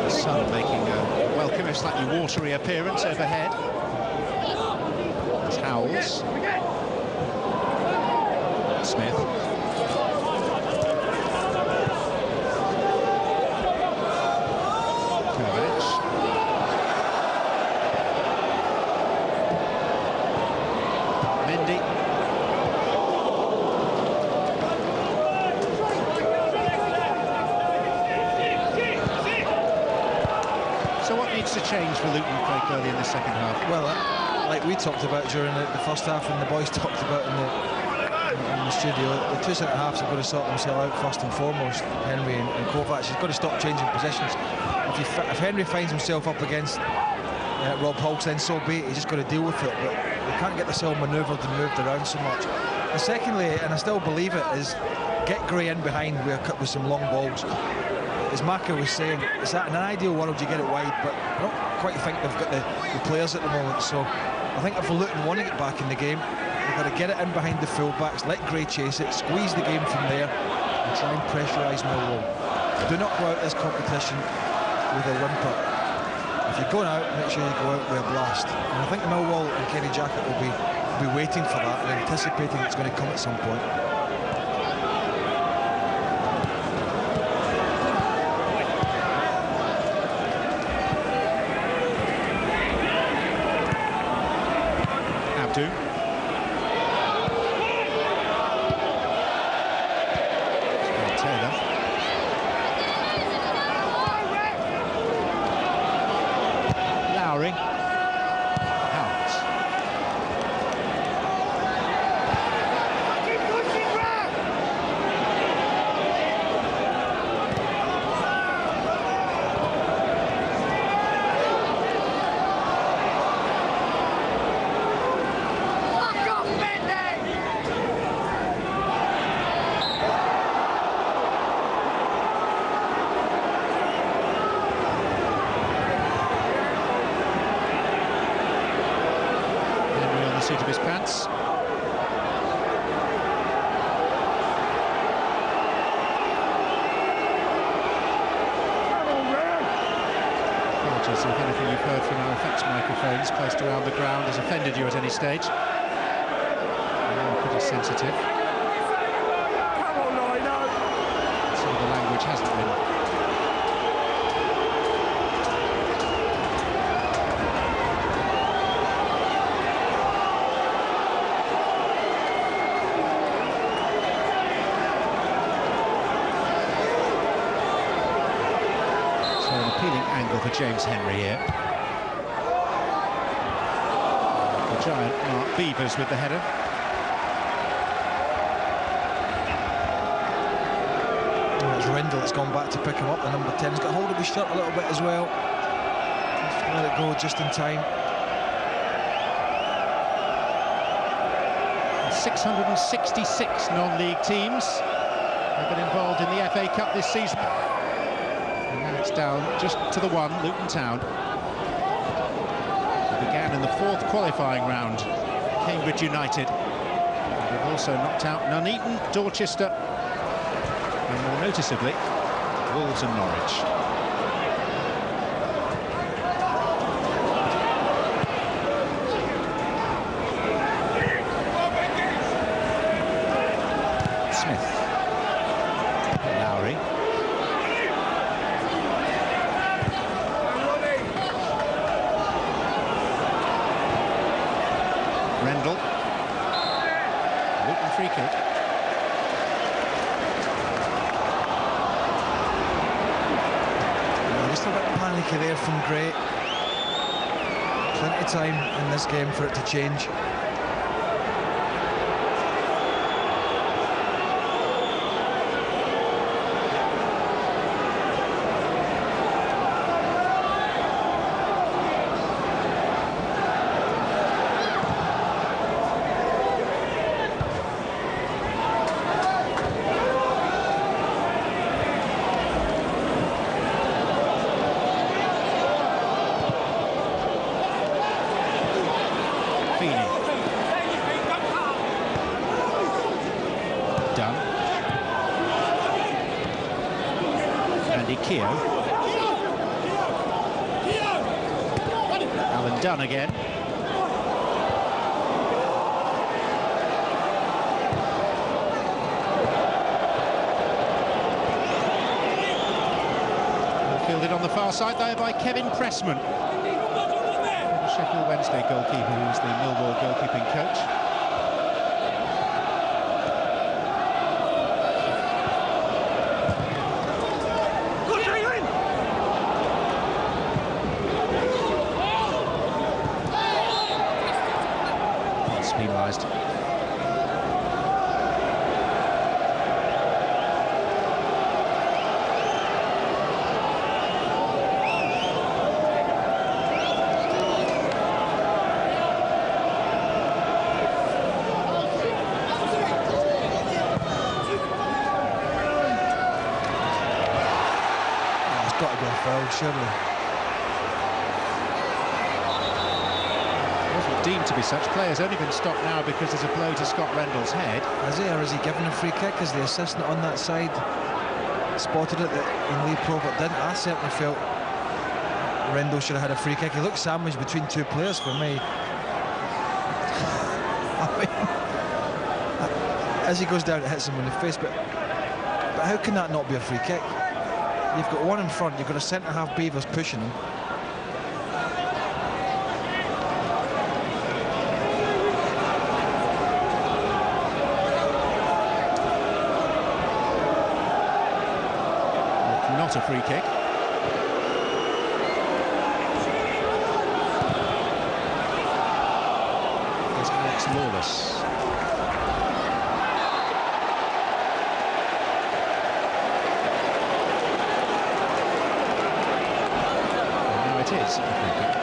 Sun making a welcome, if slightly watery appearance overhead. It's Howells. Smith. Kovac. Mendy. So what needs to change for Luton, Craig Burley, in the second half? Well, like we talked about during the first half, and the boys talked about in the studio, the two centre-halves have got to sort themselves out first and foremost. Henry and Kovac. He's got to stop changing positions. If Henry finds himself up against Rob Hulks, then so be it. He's just got to deal with it. But they can't get themselves manoeuvred and moved around so much. And secondly, and I still believe it, is get Gray in behind with some long balls. As Maka was saying, it's that in an ideal world you get it wide, but I don't quite think they've got the players at the moment. So I think if Luton want to get back in the game, they've got to get it in behind the full-backs, let Gray chase it, squeeze the game from there, and try and pressurise Millwall. Do not go out this competition with a whimper. If you're going out, make sure you go out with a blast. And I think Millwall and Kenny Jackett will be waiting for that and anticipating it's going to come at some point. Abdu. Taylor. Lowry. Howells. Seat of his pants. Apologies if anything you've heard from our effects microphones placed around the ground has offended you at any stage. We're pretty sensitive. Some of the language hasn't been. Angle for James Henry here. The giant Mark Beavers with the header. Oh, it's Rendell that's gone back to pick him up. The number 10's got hold of his shirt a little bit as well. Just let it go just in time. 666 non-league teams have been involved in the FA Cup this season. It's down just to the one, Luton Town. It began in the 4th qualifying round, Cambridge United. They've Also knocked out Nuneaton, Dorchester, and more noticeably, Wolves and Norwich. Luton free kick. Just a bit panicky there from Gray. Plenty of time in this game for it to change. Done. Andy Keogh. Alan Dunn again. Fielded on the far side there by Kevin Pressman. The Sheffield Wednesday goalkeeper, who's the Millwall goalkeeping coach. Penalised. It's got to be a foul, surely. Deemed to be such. Player's only been stopped now because there's a blow to Scott Rendell's head. Is he, or is he given a free kick? Is the assistant on that side spotted it that Lee Probert didn't? I certainly felt Rendell should have had a free kick. He looked sandwiched between two players for me. I mean, as he goes down, it hits him in the face. But how can that not be a free kick? You've got one in front. You've got a centre-half Beavers pushing him. Not a free kick. There's Alex Lawless. And now it is a free kick.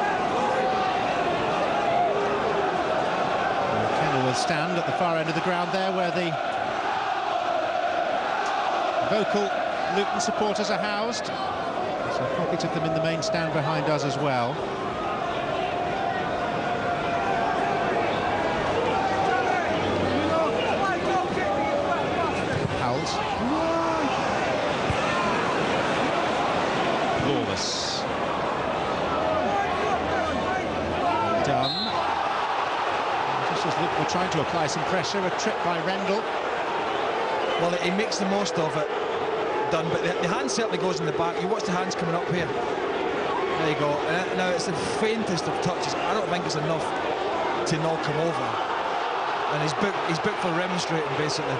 Kenilworth stand at the far end of the ground there, where the vocal Luton supporters are housed. There's a pocket of them in the main stand behind us as well. Howells. Lawless. Done. Just as Luton were trying to apply some pressure, a trip by Rendell. Well, he makes the most of it. Done, but the hand certainly goes in the back. You watch the hands coming up here. There you go. And now it's the faintest of touches. I don't think it's enough to knock him over. And he's booked for remonstrating, basically.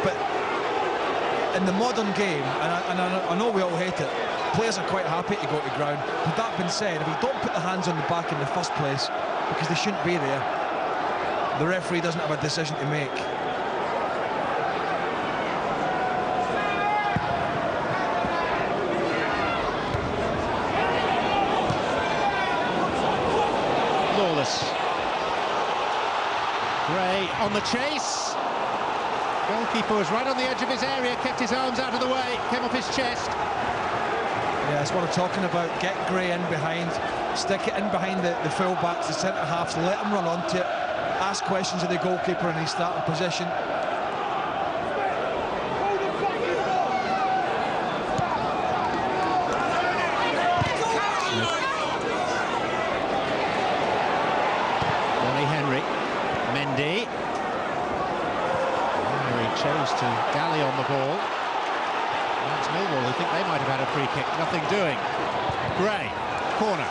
But in the modern game, and I know we all hate it, players are quite happy to go to ground. With that being said, if you don't put the hands on the back in the first place, because they shouldn't be there, the referee doesn't have a decision to make. Gray on the chase. Goalkeeper was right on the edge of his area, kept his arms out of the way, came off his chest. Yeah, that's what I'm talking about. Get Gray in behind, stick it in behind the full-backs, the centre-halves, let them run onto it. ask questions of the goalkeeper in his starting position. Mendy. He chose to dally on the ball. That's Millwall, who think they might have had a free kick. Nothing doing. Gray, corner.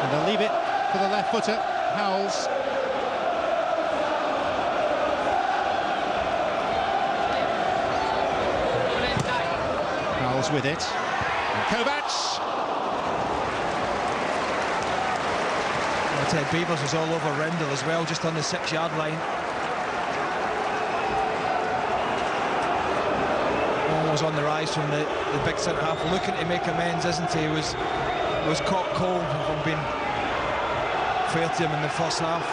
And they'll leave it for the left footer, Howells. With it, and Kovac. I tell you, Beavers was all over Rendell as well, just on the 6-yard line. Almost on the rise from the big centre half, looking to make amends, isn't he? He was caught cold from being fair to him in the first half.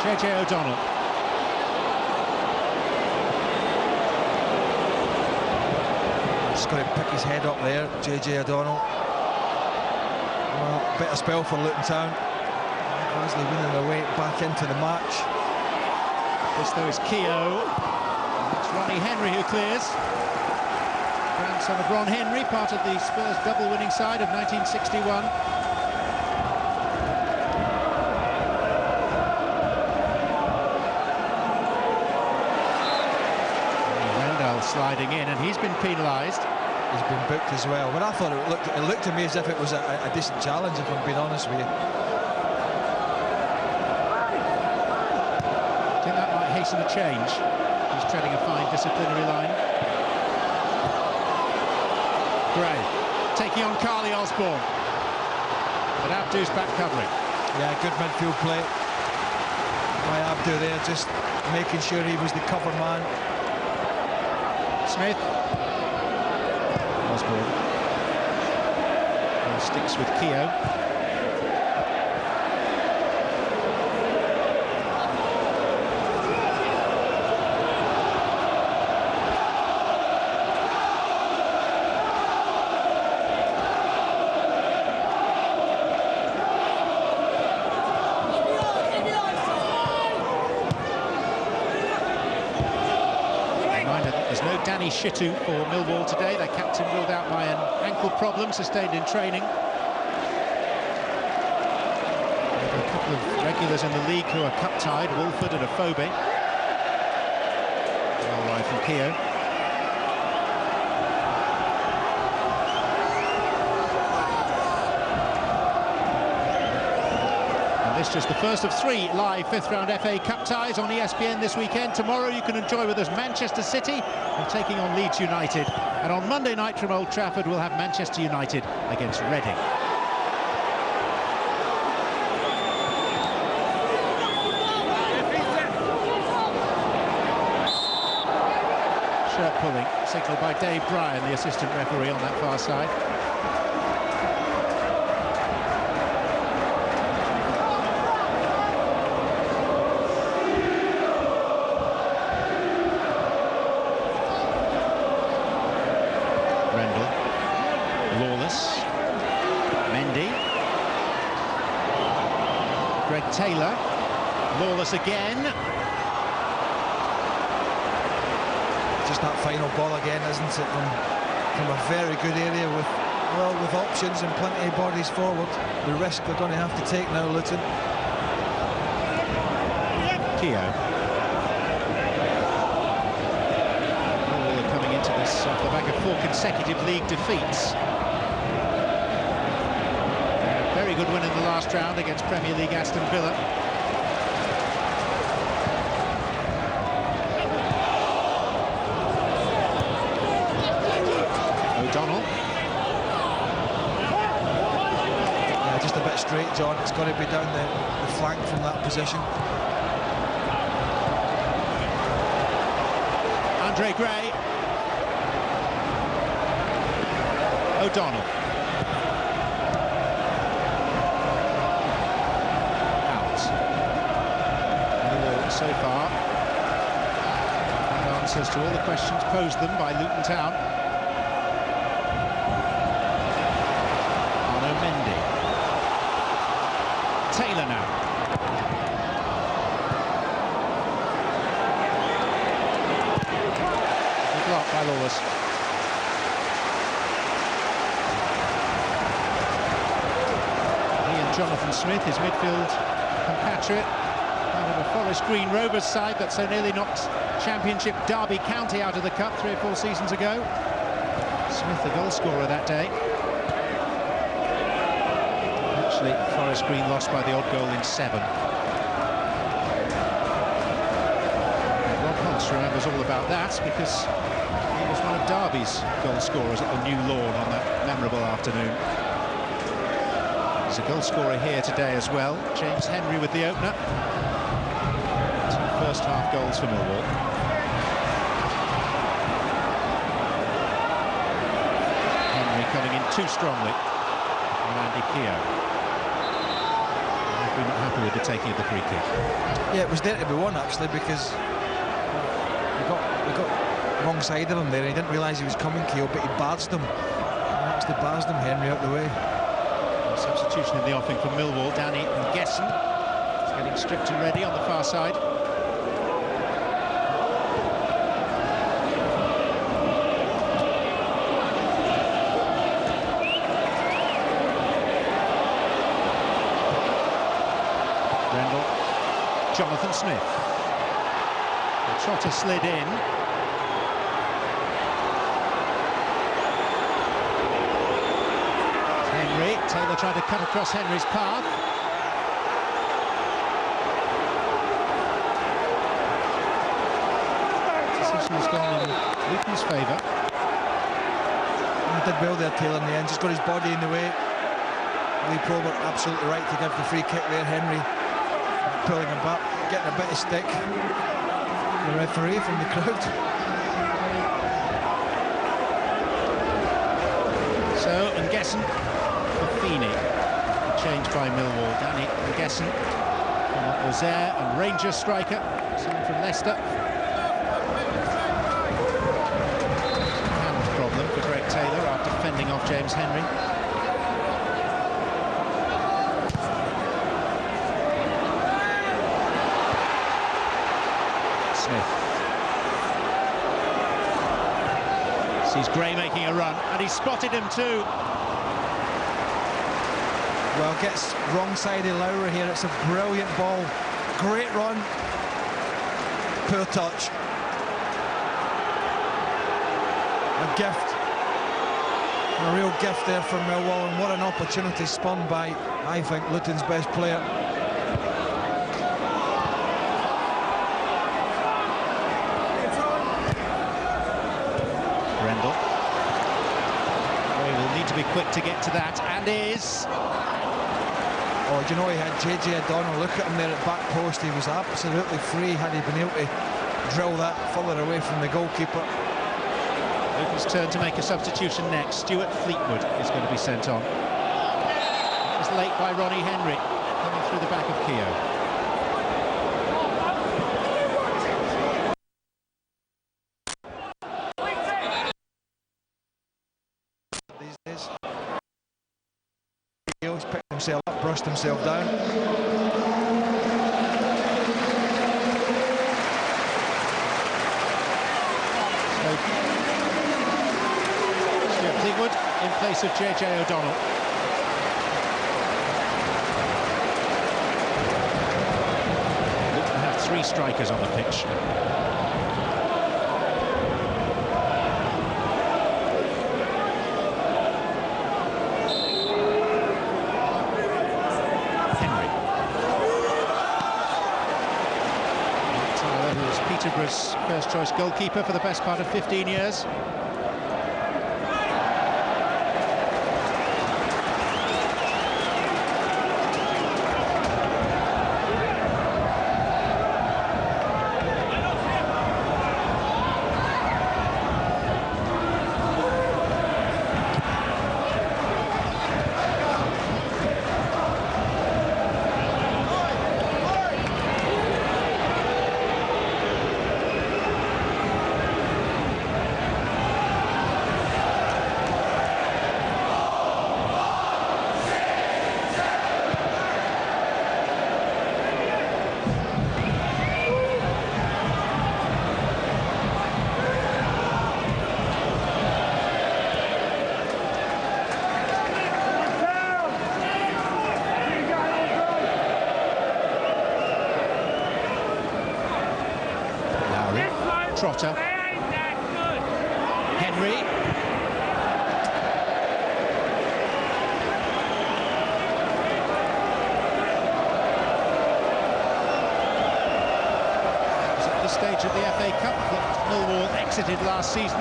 J.J. O'Donnell. Just got to pick his head up there, J.J. O'Donnell. Well, better spell for Luton Town. Obviously winning their way back into the match. This though is Keogh. It's Ronnie Henry who clears. Grandson of Ron Henry, part of the Spurs double winning side of 1961. Sliding in, and he's been penalised. He's been booked as well. But I thought it looked to me as if it was a decent challenge, if I'm being honest with you. I think that might hasten a change. He's treading a fine disciplinary line. Gray taking on Carly Osborne, but Abdu's back covering. Yeah, good midfield play by Abdu there, just making sure he was the cover man. Smith. Osborne. And sticks with Keogh. Danny Shittu for Millwall today. Their captain ruled out by an ankle problem sustained in training. A couple of regulars in the league who are cup-tied, Wolford and Afobe. Well wide from Keogh. This just the first of 3 live 5th round FA Cup ties on ESPN this weekend. Tomorrow you can enjoy with us Manchester City are taking on Leeds United, and on Monday night from Old Trafford we'll have Manchester United against Reading. Shirt pulling signalled by Dave Bryan, the assistant referee on that far side. Taylor, Lawless again. Just that final ball again, isn't it? From a very good area with options and plenty of bodies forward. The risk they're going to have to take now, Luton. Keogh. Millwall coming into this off the back of 4 consecutive league defeats. Very good win in the last round against Premier League Aston Villa. O'Donnell. Yeah, just a a bit straight, John. It's got to be down the flank from that position. Andre Gray. O'Donnell. Out. Millwall so far. And answers to all the questions posed them by Luton Town. Arno Mendy. Taylor now. Good block by Lawless. Jonathan Smith, his midfield compatriot, out of a Forest Green Rovers side that so nearly knocked Championship Derby County out of the Cup 3 or 4 seasons ago. Smith, the goal scorer that day. Actually, Forest Green lost by the odd goal in 7. Rob Hunts remembers all about that because he was one of Derby's goal scorers at the New Lawn on that memorable afternoon. There's a goal scorer here today as well, James Henry with the opener. 2 first-half goals for Millwall. Henry coming in too strongly on Andy Keogh. We're not happy with the taking of the free kick. Yeah, it was there to be won actually because we got wrong side of him there. He didn't realise he was coming, Keogh, but he barged him. He actually barged him, Henry, out the way. Substitution in the offing for Millwall. Danny and Gesson is getting stripped and ready on the far side. Rendell, Jonathan Smith. The trotter slid in. Taylor tried to cut across Henry's path. Decision has gone in Luton's favour. He did well there, Taylor, in the end. Just got his body in the way. Lee Probert absolutely right to give the free kick there. Henry pulling him back, getting a bit of stick. The referee from the crowd. So, and Gesson. Feeney, changed by Millwall. Danny and Gesson. And that was there, and Rangers striker, someone from Leicester. Hand problem for Greg Taylor after fending off James Henry. Smith. Sees Gray making a run, and he spotted him too. Well, gets wrong side of Lowry here. It's a brilliant ball. Great run. Poor touch. A gift. A real gift there for Millwall, and what an opportunity spun by, I think, Luton's best player. Rendell. He will need to be quick to get to that, and is. Oh, do you know, he had JJ O'Donnell look at him there at back post. He was absolutely free had he been able to drill that further away from the goalkeeper. Luton's turn to make a substitution next. Stuart Fleetwood is going to be sent on. That was late by Ronnie Henry, coming through the back of Keogh. He's picked himself up, brushed himself down. Stuart Fleetwood in place of JJ O'Donnell. Luton have 3 strikers on the pitch. Peterborough's first choice goalkeeper for the best part of 15 years. trotter. Henry. Stage of the FA Cup that Millwall exited last season.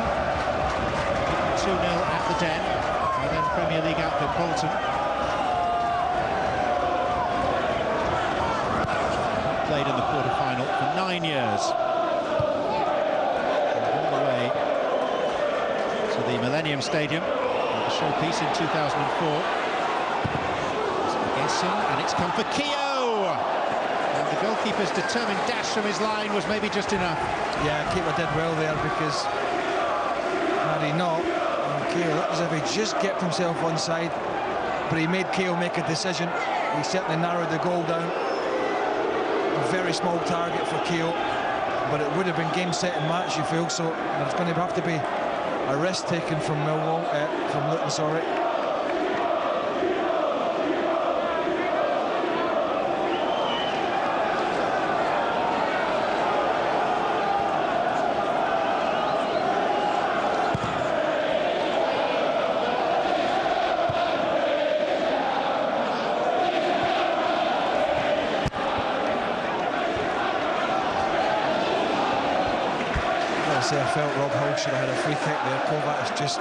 2-0 at the Den, and then Premier League outfit Bolton. Played in the quarter-final for 9 years. And all the way to the Millennium Stadium, the showpiece in 2004. Guessing, and it's come for Keogh! And the goalkeeper's determined dash from his line was maybe just enough. Yeah, keeper did well there, because had he not, Keogh looked as if he just kept himself onside, but he made Keogh make a decision. He certainly narrowed the goal down. A very small target for Keogh, but it would have been game, set and match, you feel, so there's going to have to be a risk taken from Millwall, from Luton, sorry. I felt Rob Hull should have had a free kick there. Kovacs just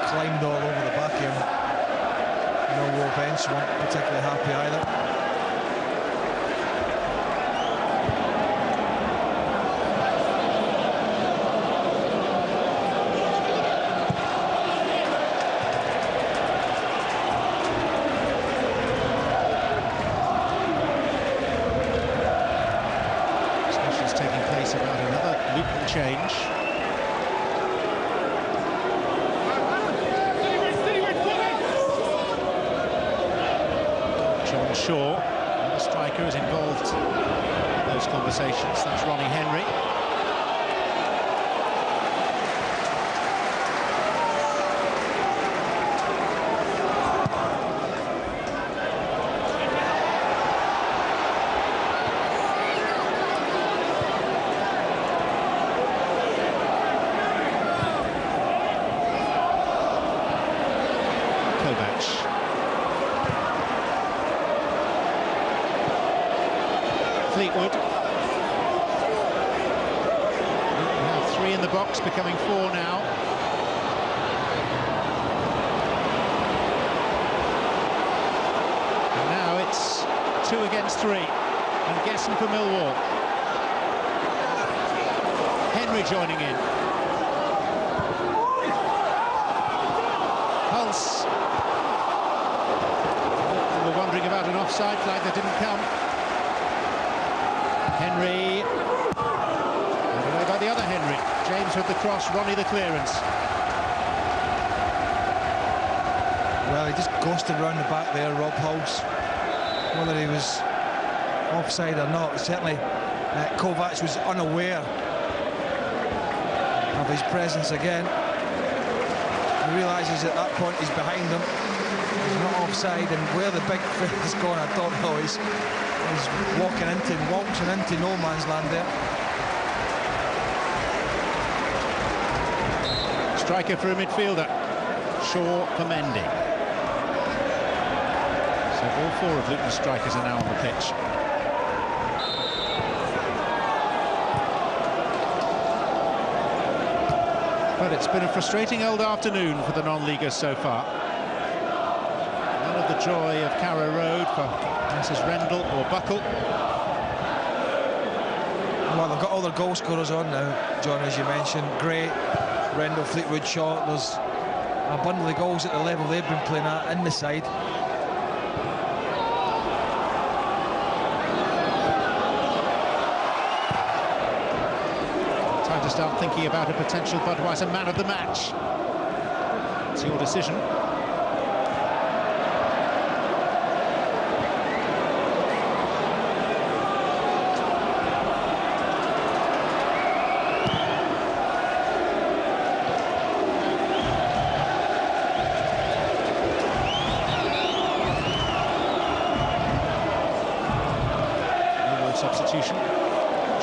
climbed all over the back of him. Millwall bench weren't particularly happy either. Discussions taking place about another Luton change. John Shaw, the striker, is involved in those conversations. That's Ronnie Henry. Fleetwood. Now 3 in the box, becoming 4 now. And now it's 2 against 3. And guessing for Millwall. Henry joining in. Pulse. We were wondering about an offside flag that didn't come. Henry, and away by the other Henry. James with the cross, Ronnie the clearance. Well, he just ghosted around the back there, Rob Hulse. Whether he was offside or not, certainly Kovacs was unaware of his presence again. He realises at that point he's behind him. He's not offside, and where the big foot has gone, I don't know. He's walking into and waltzing into no man's land there. Striker for a midfielder. Shaw for Mendy. So all 4 of Luton's strikers are now on the pitch. But it's been a frustrating old afternoon for the non-leaguers so far. None of the joy of Carrow Road for Mrs. Rendell or Buckle. Well, they've got all their goal scorers on now, John, as you mentioned. Gray, Rendell, Fleetwood, Shaw. There's a bundle of goals at the level they've been playing at in the side. Time to start thinking about a potential Budweiser man of the match. It's your decision. Substitution.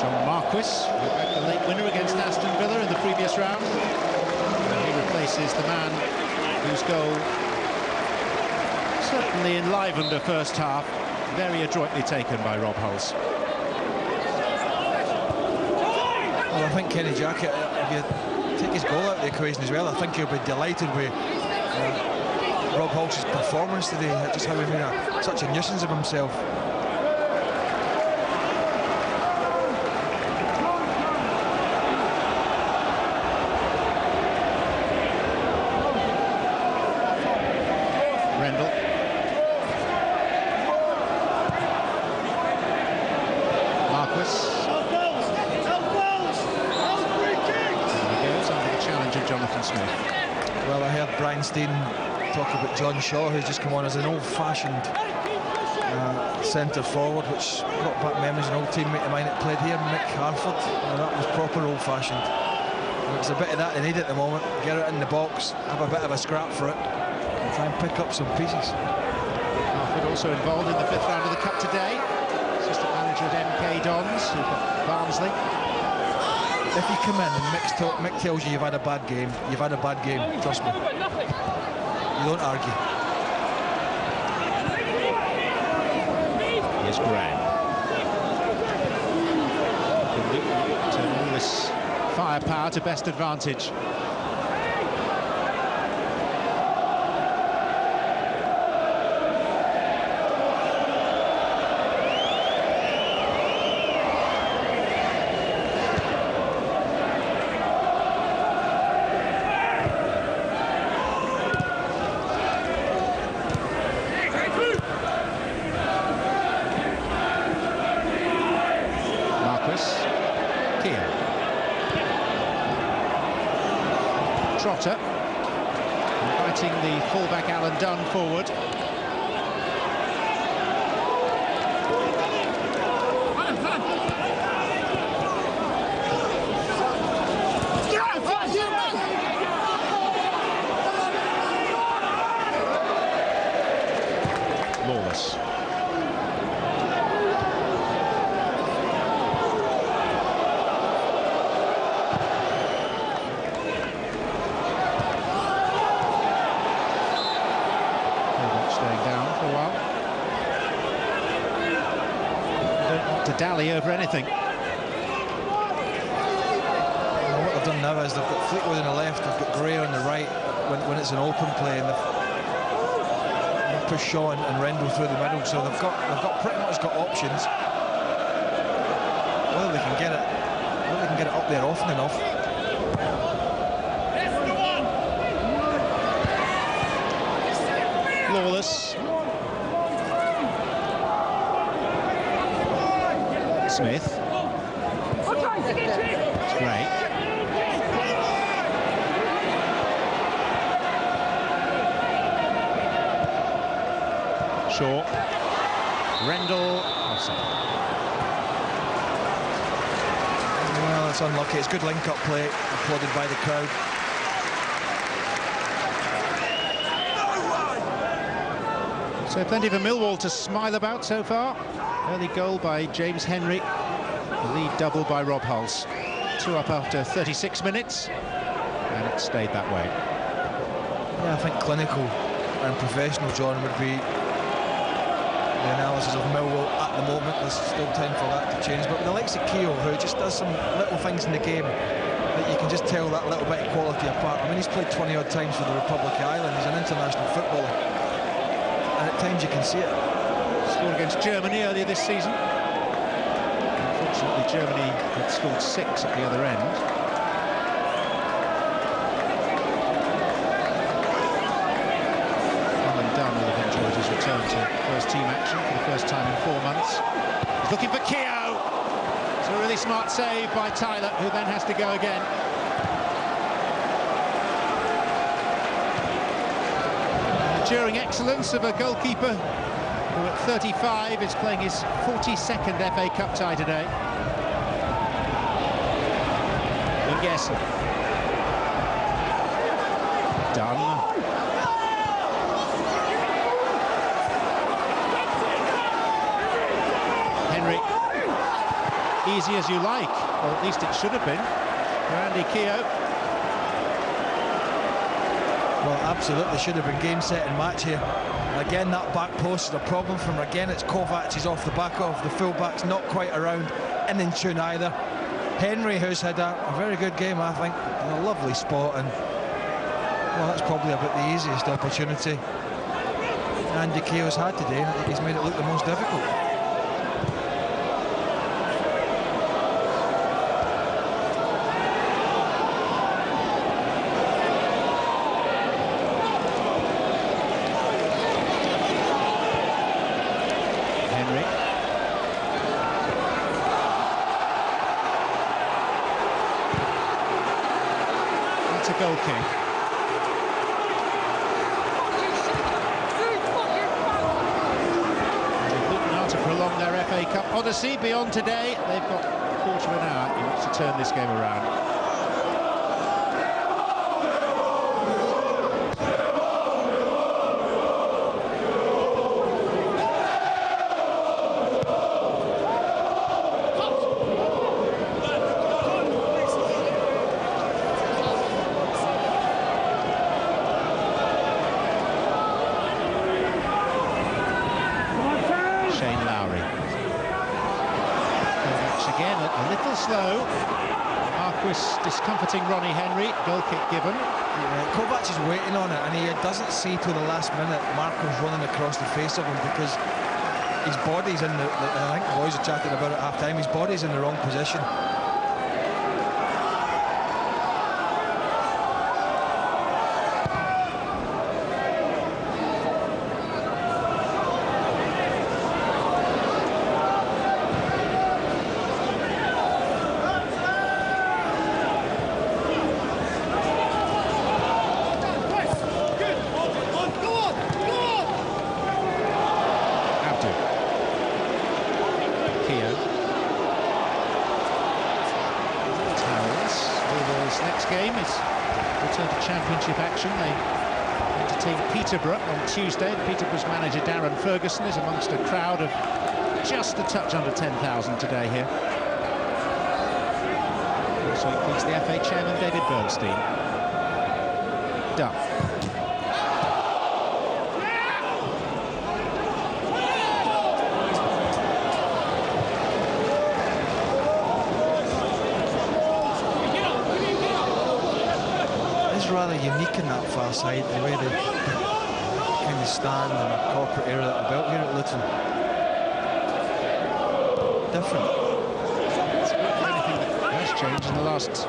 John Marquis, the late winner against Aston this round. And he replaces the man whose goal certainly enlivened the first half. Very adroitly taken by Rob Hulse. Well, I think Kenny Jackett, if you take his goal out of the equation as well, I think he'll be delighted with Rob Hulse's performance today, just how he made such a nuisance of himself. Talk about John Shaw, who's just come on as an old-fashioned centre forward, which brought back memories of an old teammate of mine that played here, Mick Harford. That was proper old-fashioned. It's a bit of that they need at the moment. Get it in the box, have a bit of a scrap for it, and try and pick up some pieces. Harford also involved in the 5th round of the Cup today. Assistant manager at MK Dons, who've got Barnsley. If you come in and Mick tells you you've had a bad game, you've had a bad game, trust me. You don't argue. Here's Graham. Turn all this firepower to best advantage. Trotter, inviting the fullback Alan Dunn forward. Lawless. Dally over anything. Well, what they've done now is they've got Fleetwood on the left, they've got Gray on the right when it's an open play, and they've pushed Shaw and Rendell through the middle, so they've got pretty much got options. Whether they can get it up there often enough. Lawless. Smith. It's great. Shaw. Rendell. Well, it's unlucky. It's good link-up play, applauded by the crowd. So plenty for Millwall to smile about so far. Early goal by James Henry, the lead double by Rob Hulse. 2 up after 36 minutes, and it stayed that way. Yeah, I think clinical and professional, John, would be the analysis of Millwall at the moment. There's still time for that to change, but with the likes of Keogh, who just does some little things in the game that you can just tell that little bit of quality apart. I mean, he's played 20-odd times for the Republic of Ireland. He's an international footballer, and at times you can see it. Scored against Germany earlier this season. Unfortunately, Germany had scored 6 at the other end. Alan Dunn will have enjoyed his return to first-team action for the first time in 4 months. He's looking for Keogh. It's a really smart save by Tyler, who then has to go again. Enduring excellence of a goalkeeper who at 35 is playing his 42nd FA Cup tie today. Ingesson. Done. Henry. Easy as you like, or at least it should have been, for Andy Keogh. Well, absolutely should have been game, set and match here. Again, that back post is a problem for him. Again, it's Kovacs is off the back of the full-back's not quite around in tune either. Henry, who's had a very good game, I think, in a lovely spot, and well, that's probably about the easiest opportunity Andy Keogh's had today. I think he's made it look the most difficult. Goal kick. Luton are to prolong their FA Cup odyssey beyond today. They've got a quarter of an hour in which to turn this game around. Slow. Marquis discomforting Ronnie Henry. Goal kick given. Yeah, Kovacs is waiting on it, and he doesn't see till the last minute Marco's running across the face of him, because his body's in the I think the boys are chatting about it at half time. His body's in the wrong position. Peterborough on Tuesday. Peterborough's manager Darren Ferguson is amongst a crowd of just a touch under 10,000 today here. Also includes the FA chairman David Bernstein. Duff. It's rather unique in that far side, the way they kind of stand in a corporate area that we built here at Luton. Different. It's anything that has changed in the last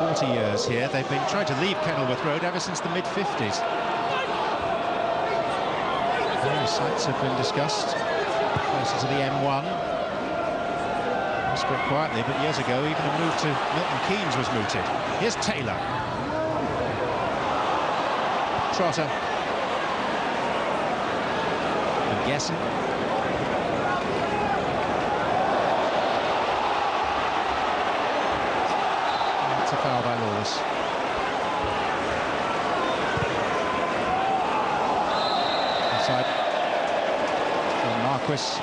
40 years here. They've been trying to leave Kenilworth Road ever since the mid-50s. Various sites have been discussed closer to the M1. Spoke quietly, but years ago even a move to Milton Keynes was mooted. Here's Taylor. Trotter. And Gessen. That's a foul by Lawless. Inside. From Marquis.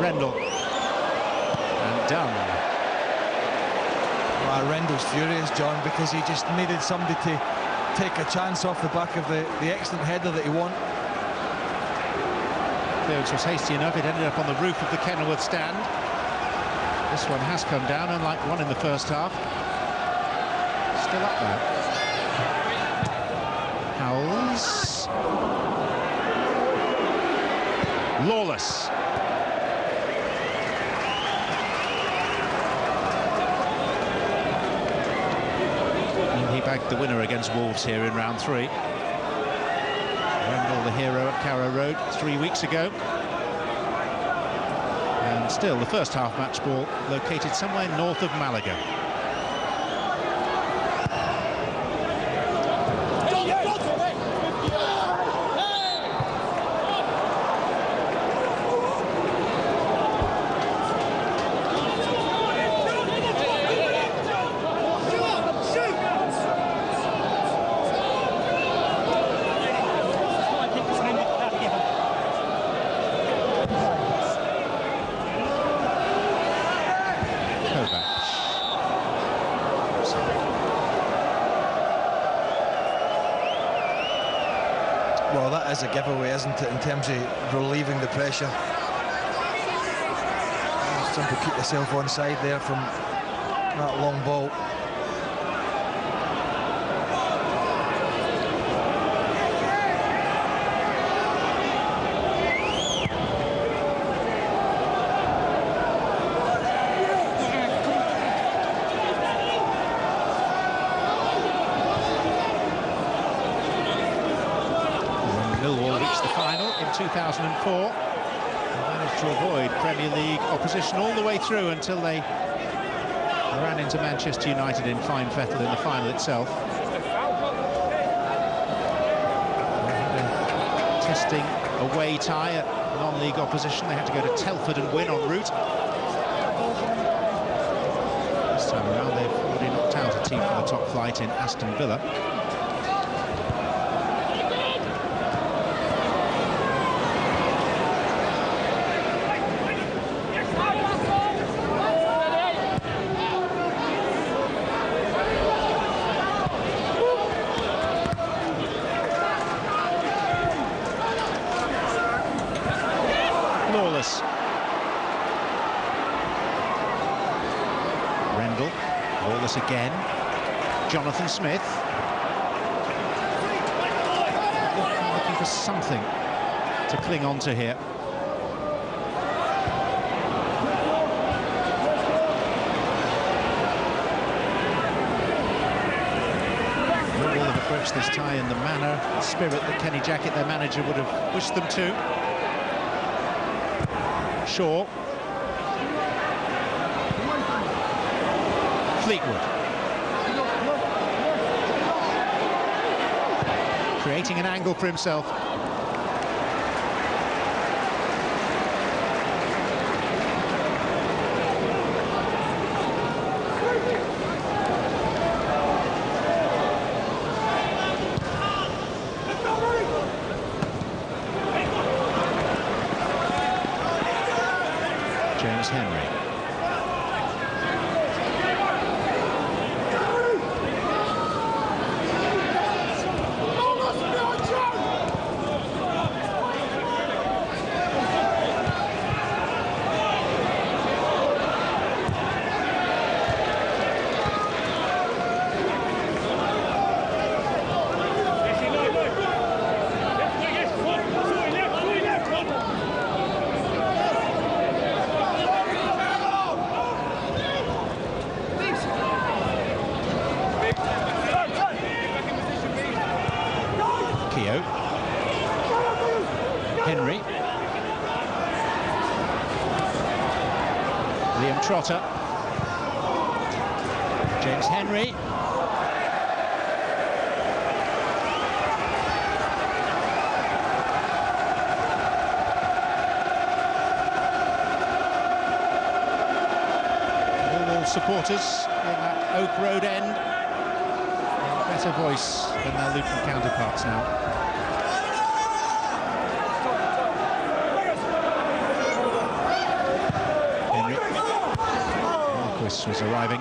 Rendell. And done. Well, Rendell's furious, John, because he just needed somebody to take a chance off the back of the excellent header that he won. Clearance was hasty enough, it ended up on the roof of the Kenilworth stand. This one has come down, unlike one in the first half. Still up there. Howells. Lawless. He bagged the winner against Wolves here in round 3. Rendell, the hero at Carrow Road 3 weeks ago. And still the first half match ball located somewhere north of Malaga. Well, that is a giveaway, isn't it, in terms of relieving the pressure. Simply keep yourself on side there from that long ball. Millwall reached the final in 2004. Managed to avoid Premier League opposition all the way through until they ran into Manchester United in fine fettle in the final itself. Testing away tie at non-league opposition. They had to go to Telford and win en route. This time around they've already knocked out a team from the top flight in Aston Villa. Lawless again. Jonathan Smith. Looking for something to cling on to here. Millwall have approached this tie in the manner, the spirit that Kenny Jackett, their manager, would have wished them to. Shaw. Fleetwood. Creating an angle for himself. James Henry. Henry. Liam Trotter. James Henry. Millwall supporters in that Oak Road end. Better voice than their Luton counterparts now. Was arriving.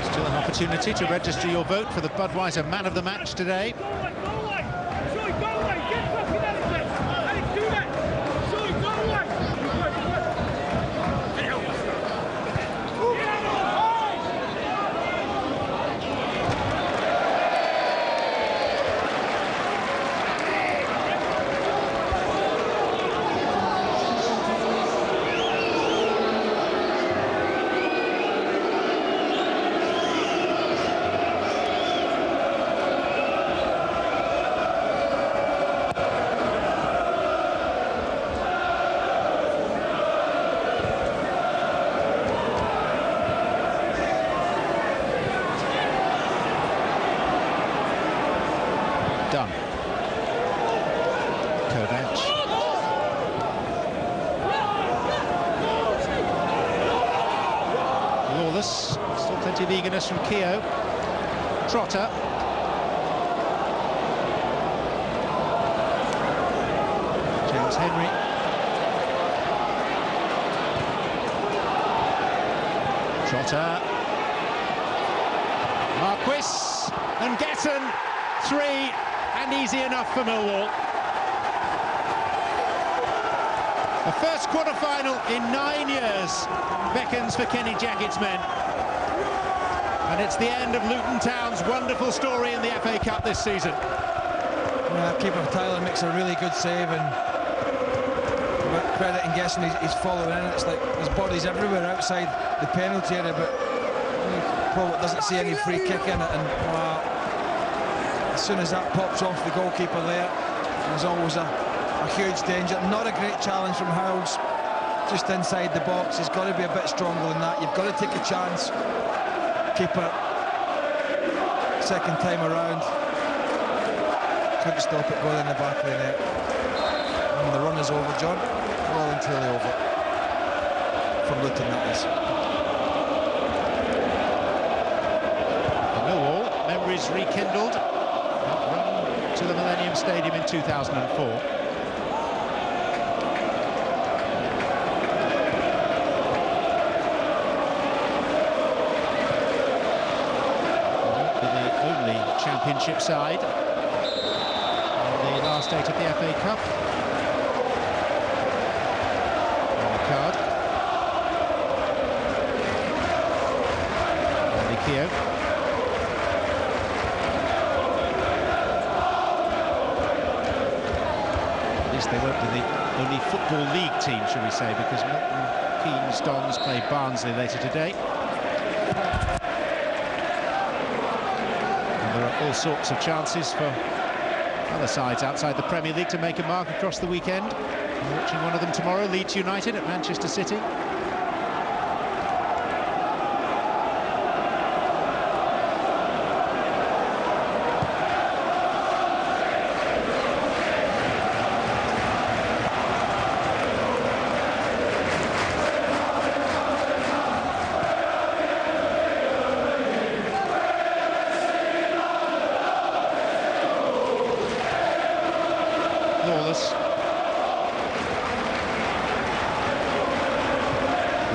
Still an opportunity to register your vote for the Budweiser Man of the Match today. Done. Kovac. Lawless. Still plenty of eagerness from Keogh. Trotter. James Henry. Trotter. Marquis and Getton, 3, and easy enough for Millwall. The first quarter-final in 9 years beckons for Kenny Jackett's men. And it's the end of Luton Town's wonderful story in the FA Cup this season. Keeper Tyler makes a really good save, and credit and guessing he's following in. It's like his body's everywhere outside the penalty area, but Paul doesn't see any free kick in it, and as soon as that pops off the goalkeeper there, there's always a huge danger. Not a great challenge from Howells, just inside the box. He's got to be a bit stronger than that. You've got to take a chance. Keeper, second time around, couldn't stop it going in the back of the net. And the run is over, John. Well and truly over. From Luton, that is. Millwall, memories rekindled. That run to the Millennium Stadium in 2004. Championship side in the last 8 of the FA Cup. And the card. Andy Keogh. At least they won't be the only Football League team, shall we say, because Milton Keynes Dons play Barnsley later today. All sorts of chances for other sides outside the Premier League to make a mark across the weekend. We're watching one of them tomorrow, Leeds United at Manchester City. Lawless.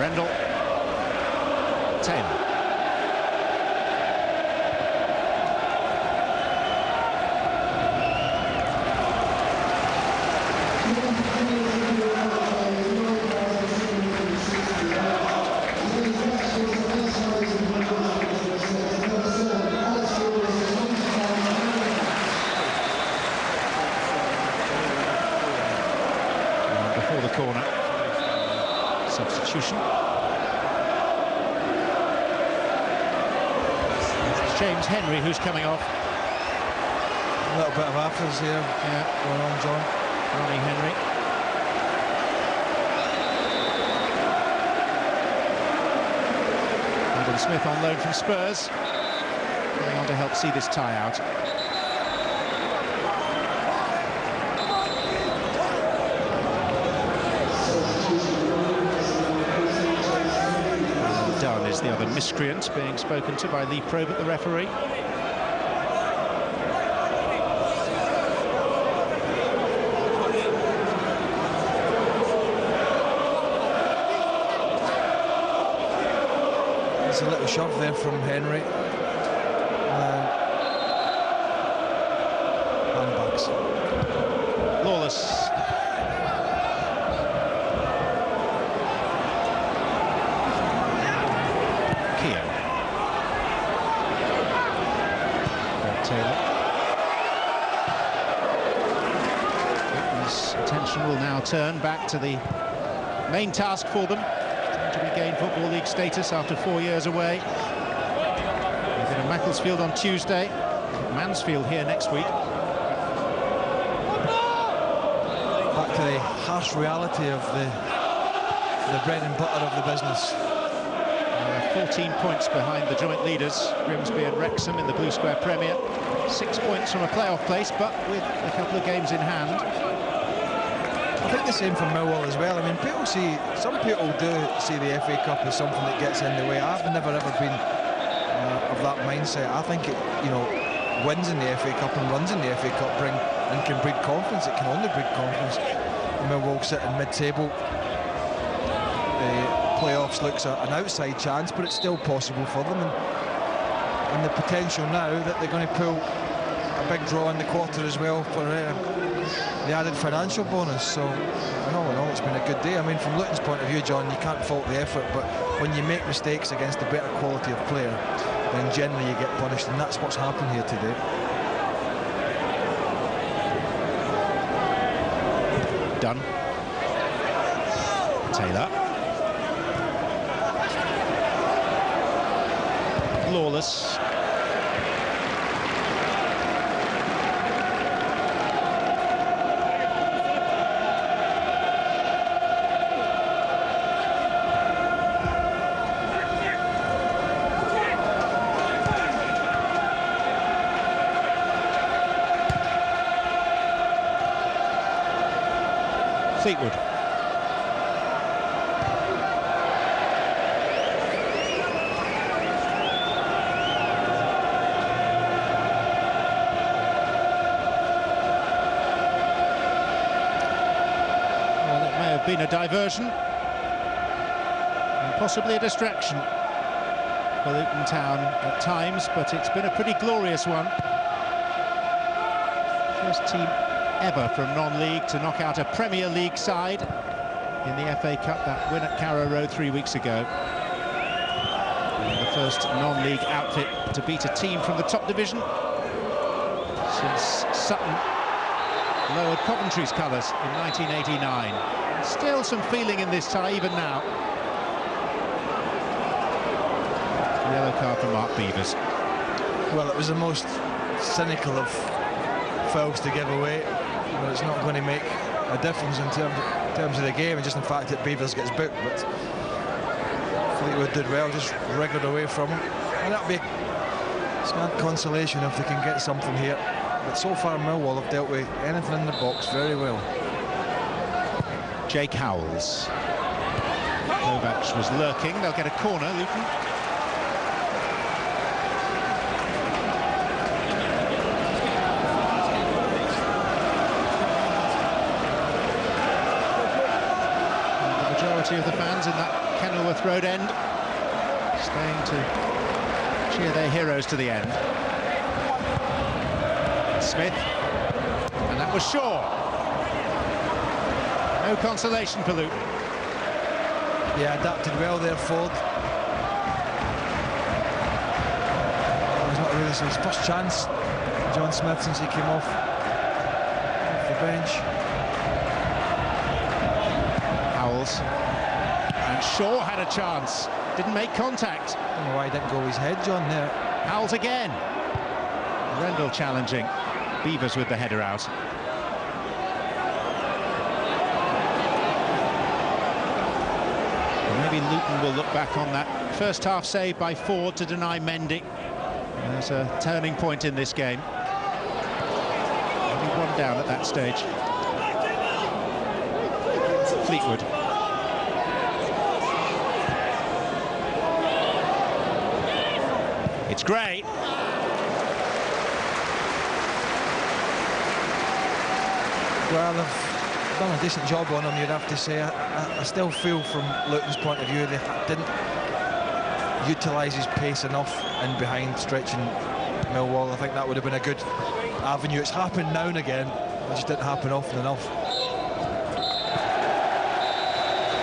Rendell. Taylor. Before the corner. Substitution. It's James Henry who's coming off. A little bit of afters here going on, John. Ronnie Henry. Adam Smith on loan from Spurs. Going on to help see this tie out. Dunn is the other miscreant being spoken to by Lee Probert, the referee. There's a little shove there from Henry. Handbags. Lawless. Taylor. His attention will now turn back to the main task for them, trying to regain Football League status after 4 years away. They've been at Macclesfield on Tuesday, Mansfield here next week. Back to the harsh reality of the bread and butter of the business. 14 points behind the joint leaders, Grimsby and Wrexham in the Blue Square Premier. 6 points from a playoff place, but with a couple of games in hand. I think the same for Millwall as well. I mean, some people do see the FA Cup as something that gets in the way. I've never ever been of that mindset. I think wins in the FA Cup and runs in the FA Cup can breed confidence. It can only breed confidence. Millwall sitting mid-table. playoffs looks an outside chance, but it's still possible for them, and the potential now that they're going to pull a big draw in the quarter as well for the added financial bonus. So all in all, it's been a good day. I mean, from Luton's point of view, John, you can't fault the effort, but when you make mistakes against a better quality of player, then generally you get punished, and that's what's happened here today. Done. Taylor. Lawless. Fleetwood. Well, it may have been a diversion and possibly a distraction for Luton Town at times, but it's been a pretty glorious one. First team ever from non-league to knock out a Premier League side in the FA Cup, that win at Carrow Road 3 weeks ago. And the first non-league outfit to beat a team from the top division since Sutton lowered Coventry's colours in 1989. Still some feeling in this tie even now. Yellow card for Mark Beevers. Well, it was the most cynical of fouls to give away, but it's not going to make a difference in terms of the game, and just in fact that Beevers gets booked. But Fleetwood did well, just wriggled away from him, and that'll be scant consolation if they can get something here. But so far Millwall have dealt with anything in the box very well. Jake Howells. Kovacs was lurking. They'll get a corner, Luton. Of the fans in that Kenilworth Road end staying to cheer their heroes to the end. Smith, and that was Shaw. No consolation for Luton. Yeah, adapted well there, Ford. It was not really his first chance, John Smith, since he came off the bench. Howells. And Shaw had a chance, didn't make contact. I don't know why he didn't go his head, John, there. Howells again. Rendell challenging. Beevers with the header out. And maybe Luton will look back on that first half save by Ford to deny Mendy. There's a turning point in this game. Only one down at that stage. Fleetwood. It's Gray. Well, they've done a decent job on him, you'd have to say. I still feel from Luton's point of view they didn't utilise his pace enough in behind stretching Millwall. I think that would have been a good avenue. It's happened now and again, it just didn't happen often enough.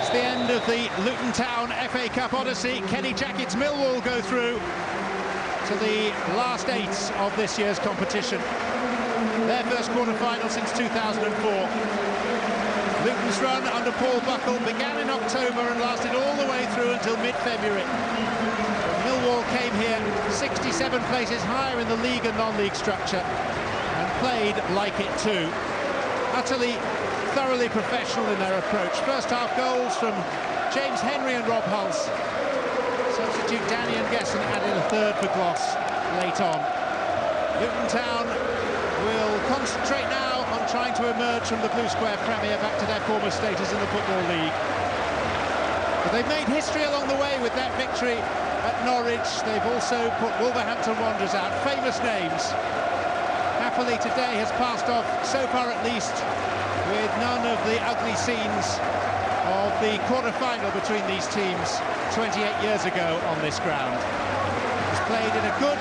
It's the end of the Luton Town FA Cup odyssey. Kenny Jackett's Millwall go through to the last 8 of this year's competition. Their first quarter-final since 2004. Luton's run under Paul Buckle began in October and lasted all the way through until mid-February. Millwall came here 67 places higher in the league and non-league structure and played like it too. Utterly, thoroughly professional in their approach. First half goals from James Henry and Rob Hulse. Substitute Danny and Gesson added a third for Gloss late on. Luton Town will concentrate now on trying to emerge from the Blue Square Premier back to their former status in the Football League. But they've made history along the way with that victory at Norwich. They've also put Wolverhampton Wanderers out. Famous names. Happily today has passed off, so far at least, with none of the ugly scenes of the quarter-final between these teams 28 years ago on this ground. It was played in a good,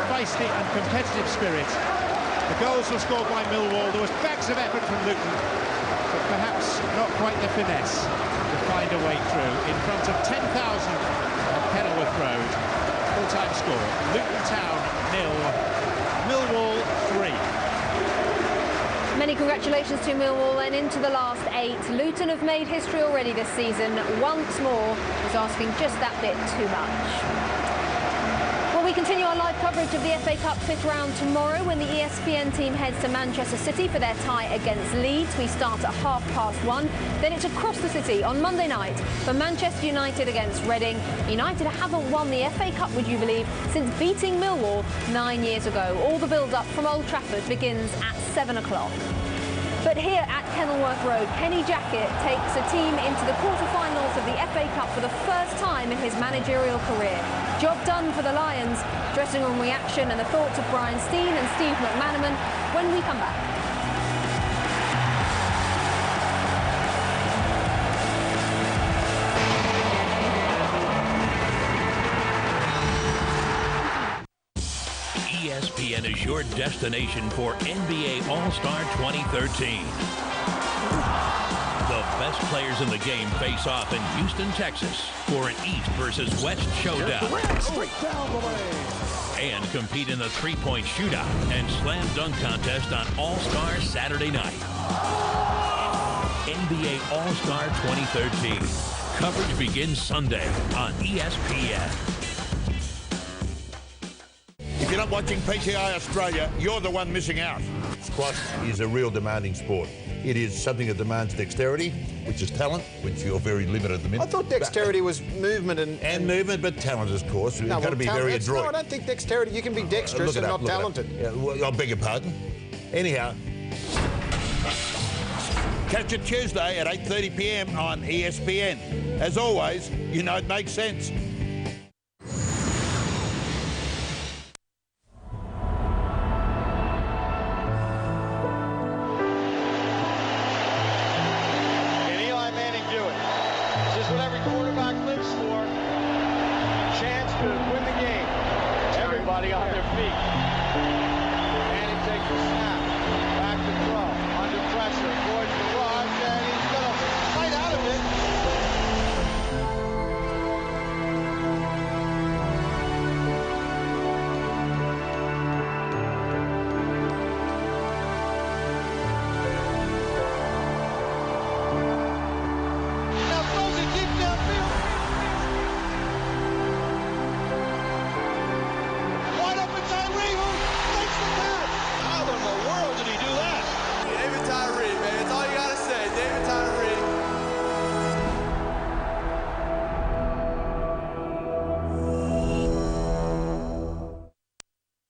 feisty and competitive spirit. The goals were scored by Millwall. There was bags of effort from Luton, but perhaps not quite the finesse to find a way through in front of 10,000 on Kenilworth Road. Full-time score, Luton Town 0, Millwall 3. Many congratulations to Millwall and into the last 8. Luton have made history already this season. Once more is asking just that bit too much. Well, we continue our live coverage of the FA Cup 5th round tomorrow when the ESPN team heads to Manchester City for their tie against Leeds. We start at 1:30. Then it's across the city on Monday night for Manchester United against Reading. United haven't won the FA Cup, would you believe, since beating Millwall 9 years ago. All the build-up from Old Trafford begins at 7 o'clock. But here at Kenilworth Road, Kenny Jackett takes a team into the quarter-finals of the FA Cup for the first time in his managerial career. Job done for the Lions. Dressing room reaction and the thoughts of Brian Steen and Steve McManaman when we come back. ESPN is your destination for NBA All-Star 2013. The best players in the game face off in Houston, Texas for an East versus West showdown. Straight down the lane. And compete in the three-point shootout and slam dunk contest on All-Star Saturday night. NBA All-Star 2013. Coverage begins Sunday on ESPN. If you're not watching PTI Australia, you're the one missing out. Squash is a real demanding sport. It is something that demands dexterity, which is talent, which you're very limited at the minute. I thought dexterity was movement and movement, but talent, of course. You've got to be very adroit. No, I don't think dexterity. You can be dexterous and not talented. Yeah, well, I beg your pardon. Anyhow, catch it Tuesday at 8:30 p.m. on ESPN. As always, you know it makes sense.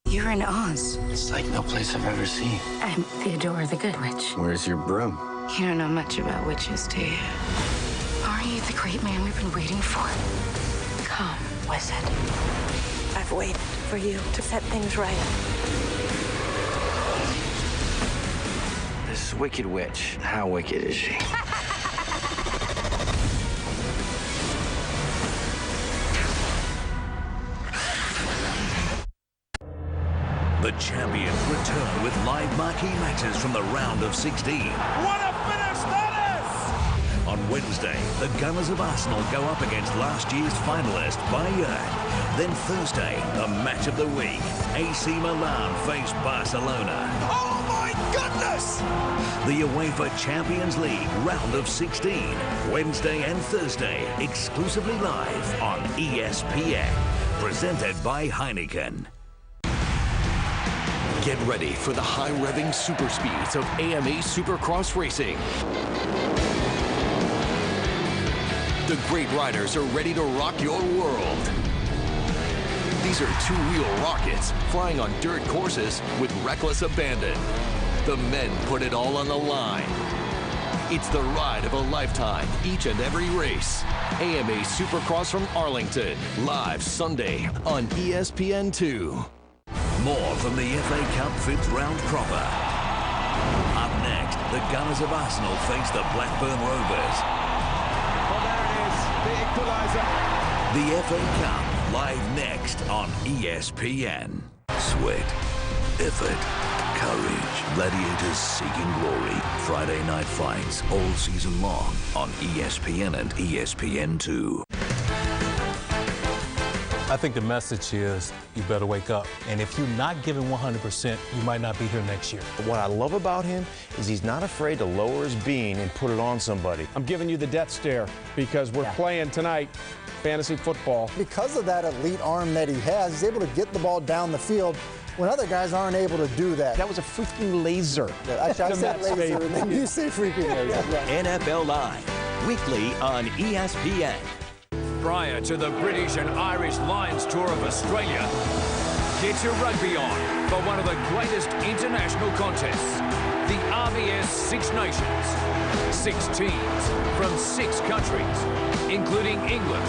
You're in Oz. It's like no place I've ever seen. I'm Theodora the Good Witch. Where's your broom? You don't know much about witches, do you? Are you the great man we've been waiting for? Come, wizard. I've waited for you to set things right. This wicked witch, how wicked is she? The champions return with live marquee matches from the round of 16. What a finish that is! On Wednesday, the Gunners of Arsenal go up against last year's finalist, Bayern. Then Thursday, the match of the week, AC Milan face Barcelona. Oh my goodness! The UEFA Champions League round of 16, Wednesday and Thursday, exclusively live on ESPN. Presented by Heineken. Get ready for the high-revving super speeds of AMA Supercross Racing. The great riders are ready to rock your world. These are two-wheel rockets flying on dirt courses with reckless abandon. The men put it all on the line. It's the ride of a lifetime, each and every race. AMA Supercross from Arlington, live Sunday on ESPN2. More from the FA Cup 5th round proper. Up next, the Gunners of Arsenal face the Blackburn Rovers. equaliser. The FA Cup, live next on ESPN. Sweat, effort, courage, gladiators seeking glory. Friday night fights all season long on ESPN and ESPN2. I think the message is you better wake up. And if you're not giving 100%, you might not be here next year. What I love about him is he's not afraid to lower his beam and put it on somebody. I'm giving you the death stare because we're playing tonight fantasy football. Because of that elite arm that he has, he's able to get the ball down the field when other guys aren't able to do that. That was a freaking laser. Actually, I said laser, and then you say freaking laser. NFL Live, weekly on ESPN. Prior to the British and Irish Lions Tour of Australia, get your rugby on for one of the greatest international contests, the RBS Six Nations. 6 teams from 6 countries, including England,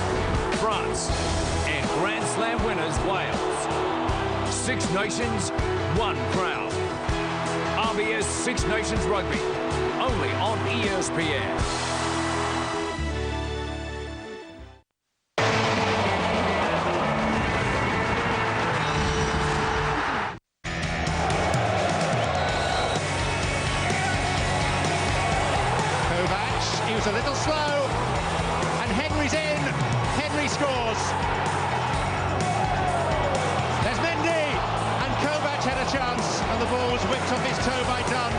France, and Grand Slam winners Wales. 6 nations, 1 crown. RBS Six Nations Rugby, only on ESPN. A little slow, and Henry's in. Henry scores. There's Mendy, and Kovac had a chance, and the ball was whipped off his toe by Dunn.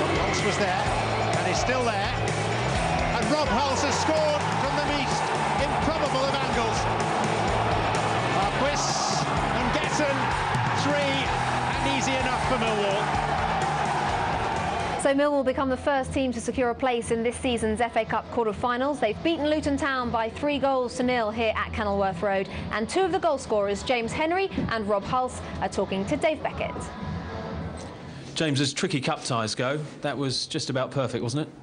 Rob Hulse was there, and he's still there. And Rob Hulse has scored from the most improbable of angles. Marquis and Getton, 3, and easy enough for Millwall. So Millwall become the first team to secure a place in this season's FA Cup quarter-finals. They've beaten Luton Town by 3-0 here at Kenilworth Road. And 2 of the goal scorers, James Henry and Rob Hulse, are talking to Dave Beckett. James, as tricky cup ties go, that was just about perfect, wasn't it?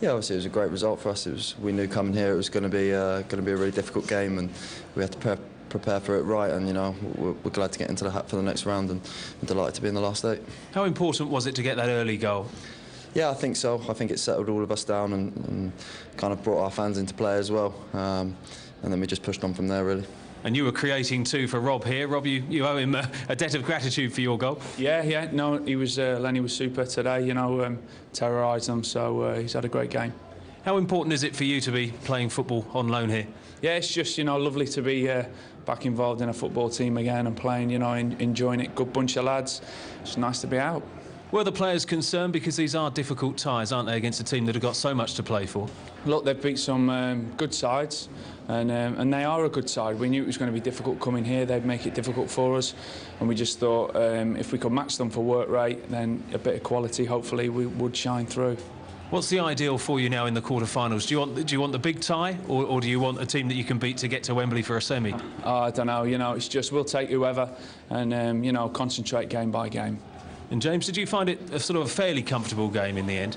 Yeah, obviously it was a great result for us. We knew coming here it was going to be a really difficult game, and we had to prepare for it right. And you know, we're glad to get into the hat for the next round, and delighted to be in the last 8. How important was it to get that early goal? Yeah, I think so. I think it settled all of us down and kind of brought our fans into play as well. And then we just pushed on from there, really. And you were creating too for Rob here. Rob, you owe him a debt of gratitude for your goal. Yeah. No, he was Lenny was super today. You know, terrorised them. So he's had a great game. How important is it for you to be playing football on loan here? Yeah, it's just lovely to be back involved in a football team again and playing. Enjoying it. Good bunch of lads. It's nice to be out. Were the players concerned, because these are difficult ties, aren't they, against a team that have got so much to play for? Look, they've beat some good sides, and they are a good side. We knew it was going to be difficult coming here. They'd make it difficult for us, and we just thought if we could match them for work rate, then a bit of quality, hopefully, we would shine through. What's the ideal for you now in the quarter-finals? Do you want the big tie, or do you want a team that you can beat to get to Wembley for a semi? I don't know. It's just we'll take whoever, and concentrate game by game. And James, did you find it a sort of a fairly comfortable game in the end?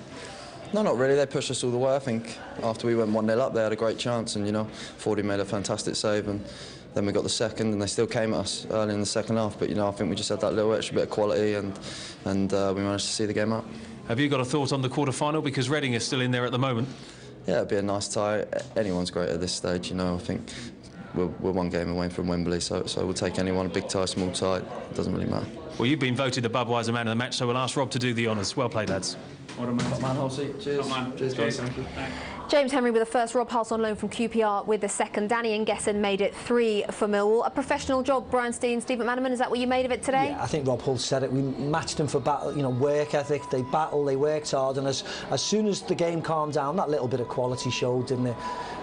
No, not really. They pushed us all the way. I think after we went 1-0 up, they had a great chance, and Fordy made a fantastic save, and then we got the second, and they still came at us early in the second half. But I think we just had that little extra bit of quality, and we managed to see the game out. Have you got a thought on the quarter-final, because Reading is still in there at the moment? Yeah, it'd be a nice tie. Anyone's great at this stage. I think we're 1 game away from Wembley, so we'll take anyone, a big tie, small tie. It doesn't really matter. Well, you've been voted the Budweiser man of the match, so we'll ask Rob to do the honours. Well played, lads. Top man, Halsey. Cheers. Cheers, guys. Thank you. James Henry with the first, Rob Hulse on loan from QPR with the second. Danny and Gesson made it 3 for Millwall. A professional job, Brian Steen, Steve McManaman, is that what you made of it today? Yeah, I think Rob Hulse said it. We matched them for battle, work ethic. They battled, they worked hard, and as soon as the game calmed down, that little bit of quality showed, didn't it?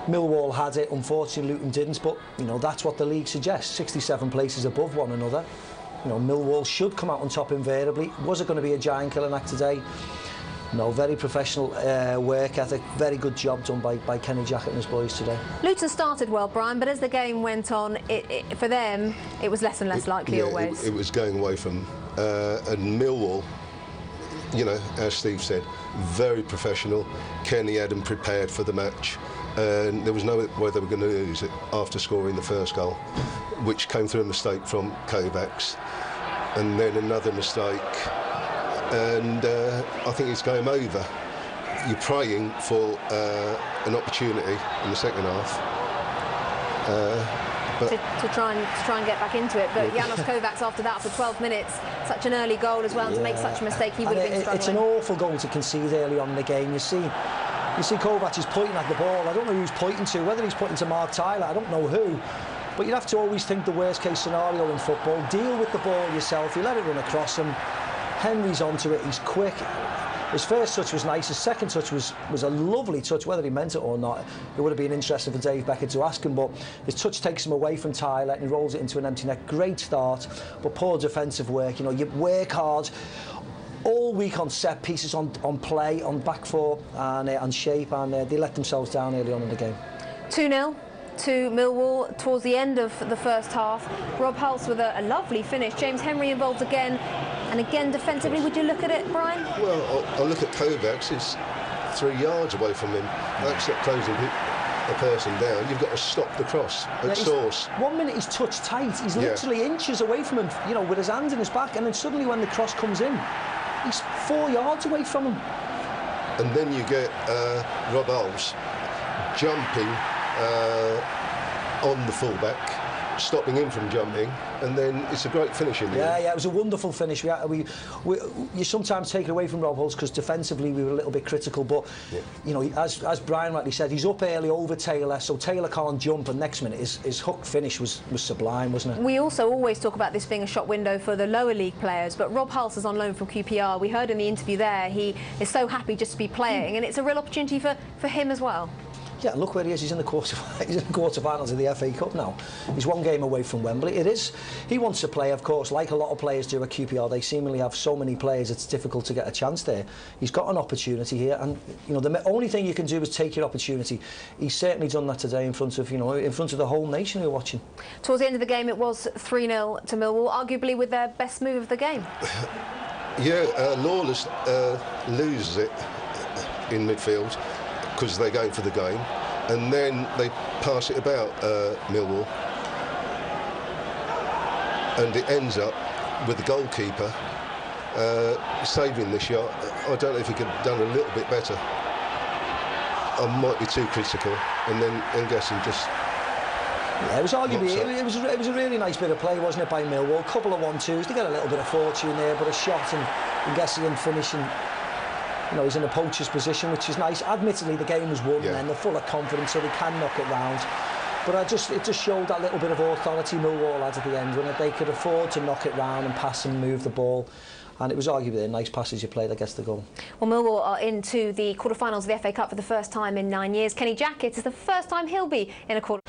Millwall had it, unfortunately Luton didn't, but that's what the league suggests, 67 places above one another. Millwall should come out on top invariably. Was it going to be a giant killing act today? No, very professional work ethic, very good job done by Kenny Jackett and his boys today. Luton started well, Brian, but as the game went on, for them, it was less and less likely always. It was going away from and Millwall, as Steve said, very professional. Kenny had them prepared for the match, and there was no way they were going to lose it after scoring the first goal, which came through a mistake from Kovacs, and then another mistake, and I think it's game over. you're praying for an opportunity in the second half. But to try and get back into it, but Janos Kovacs after that for 12 minutes, such an early goal as well, and to make such a mistake, he would have been struggling. It's an awful goal to concede early on in the game. You see Kovacs is pointing at the ball. I don't know who he's pointing to, whether he's pointing to Mark Tyler, I don't know who. But you'd have to always think the worst case scenario in football. Deal with the ball yourself. You let it run across him. Henry's onto it. He's quick. His first touch was nice. His second touch was a lovely touch. Whether he meant it or not, it would have been interesting for Dave Becker to ask him. But his touch takes him away from Tyler and he rolls it into an empty net. Great start, but poor defensive work. You know, you work hard all week on set pieces, on play, on back four and shape, and they let themselves down early on in the game. 2-0 to Millwall towards the end of the first half. Rob Hulse with a lovely finish. James Henry involved again, and again defensively. Would you look at it, Brian? Well, I'll look at Kovacs. It's 3 yards away from him. That's not closing a person down. You've got to stop the cross at source. 1 minute he's touch tight. He's literally inches away from him, you know, with his hands in his back, and then suddenly when the cross comes in, he's 4 yards away from him. And then you get Rob Hulse jumping on the fullback, stopping him from jumping, and then it's a great finish in the end. Yeah, it was a wonderful finish. You sometimes take it away from Rob Hulse because defensively we were a little bit critical, but you know, as Brian rightly said, he's up early over Taylor, so Taylor can't jump, and next minute his hook finish was sublime, wasn't it? We also always talk about this being a shop window for the lower league players, but Rob Hulse is on loan from QPR. We heard in the interview there he is so happy just to be playing, and it's a real opportunity for him as well. Yeah, look where he is. He's in the quarterfinals of the FA Cup now. He's 1 game away from Wembley. He wants to play, of course, like a lot of players do at QPR. They seemingly have so many players, it's difficult to get a chance there. He's got an opportunity here, and you know, the only thing you can do is take your opportunity. He's certainly done that today in front of the whole nation who are watching. Towards the end of the game, it was 3-0 to Millwall, arguably with their best move of the game. Yeah, Lawless loses it in midfield because they're going for the game, and then they pass it about Millwall, and it ends up with the goalkeeper saving the shot. I don't know if he could have done a little bit better. I might be too critical, and then Engessi just... Yeah, it was arguably it was a really nice bit of play, wasn't it, by Millwall? A couple of 1-2s, they got a little bit of fortune there, but a shot and Engessi and finishing. You know, he's in a poacher's position, which is nice. Admittedly, the game was won, and then they're full of confidence, so they can knock it round. But it just showed that little bit of authority Millwall had at the end, when they could afford to knock it round and pass and move the ball. And it was arguably a nice passage of play that gets the goal. Well, Millwall are into the quarterfinals of the FA Cup for the first time in 9 years. Kenny Jackett is the first time he'll be in a quarter.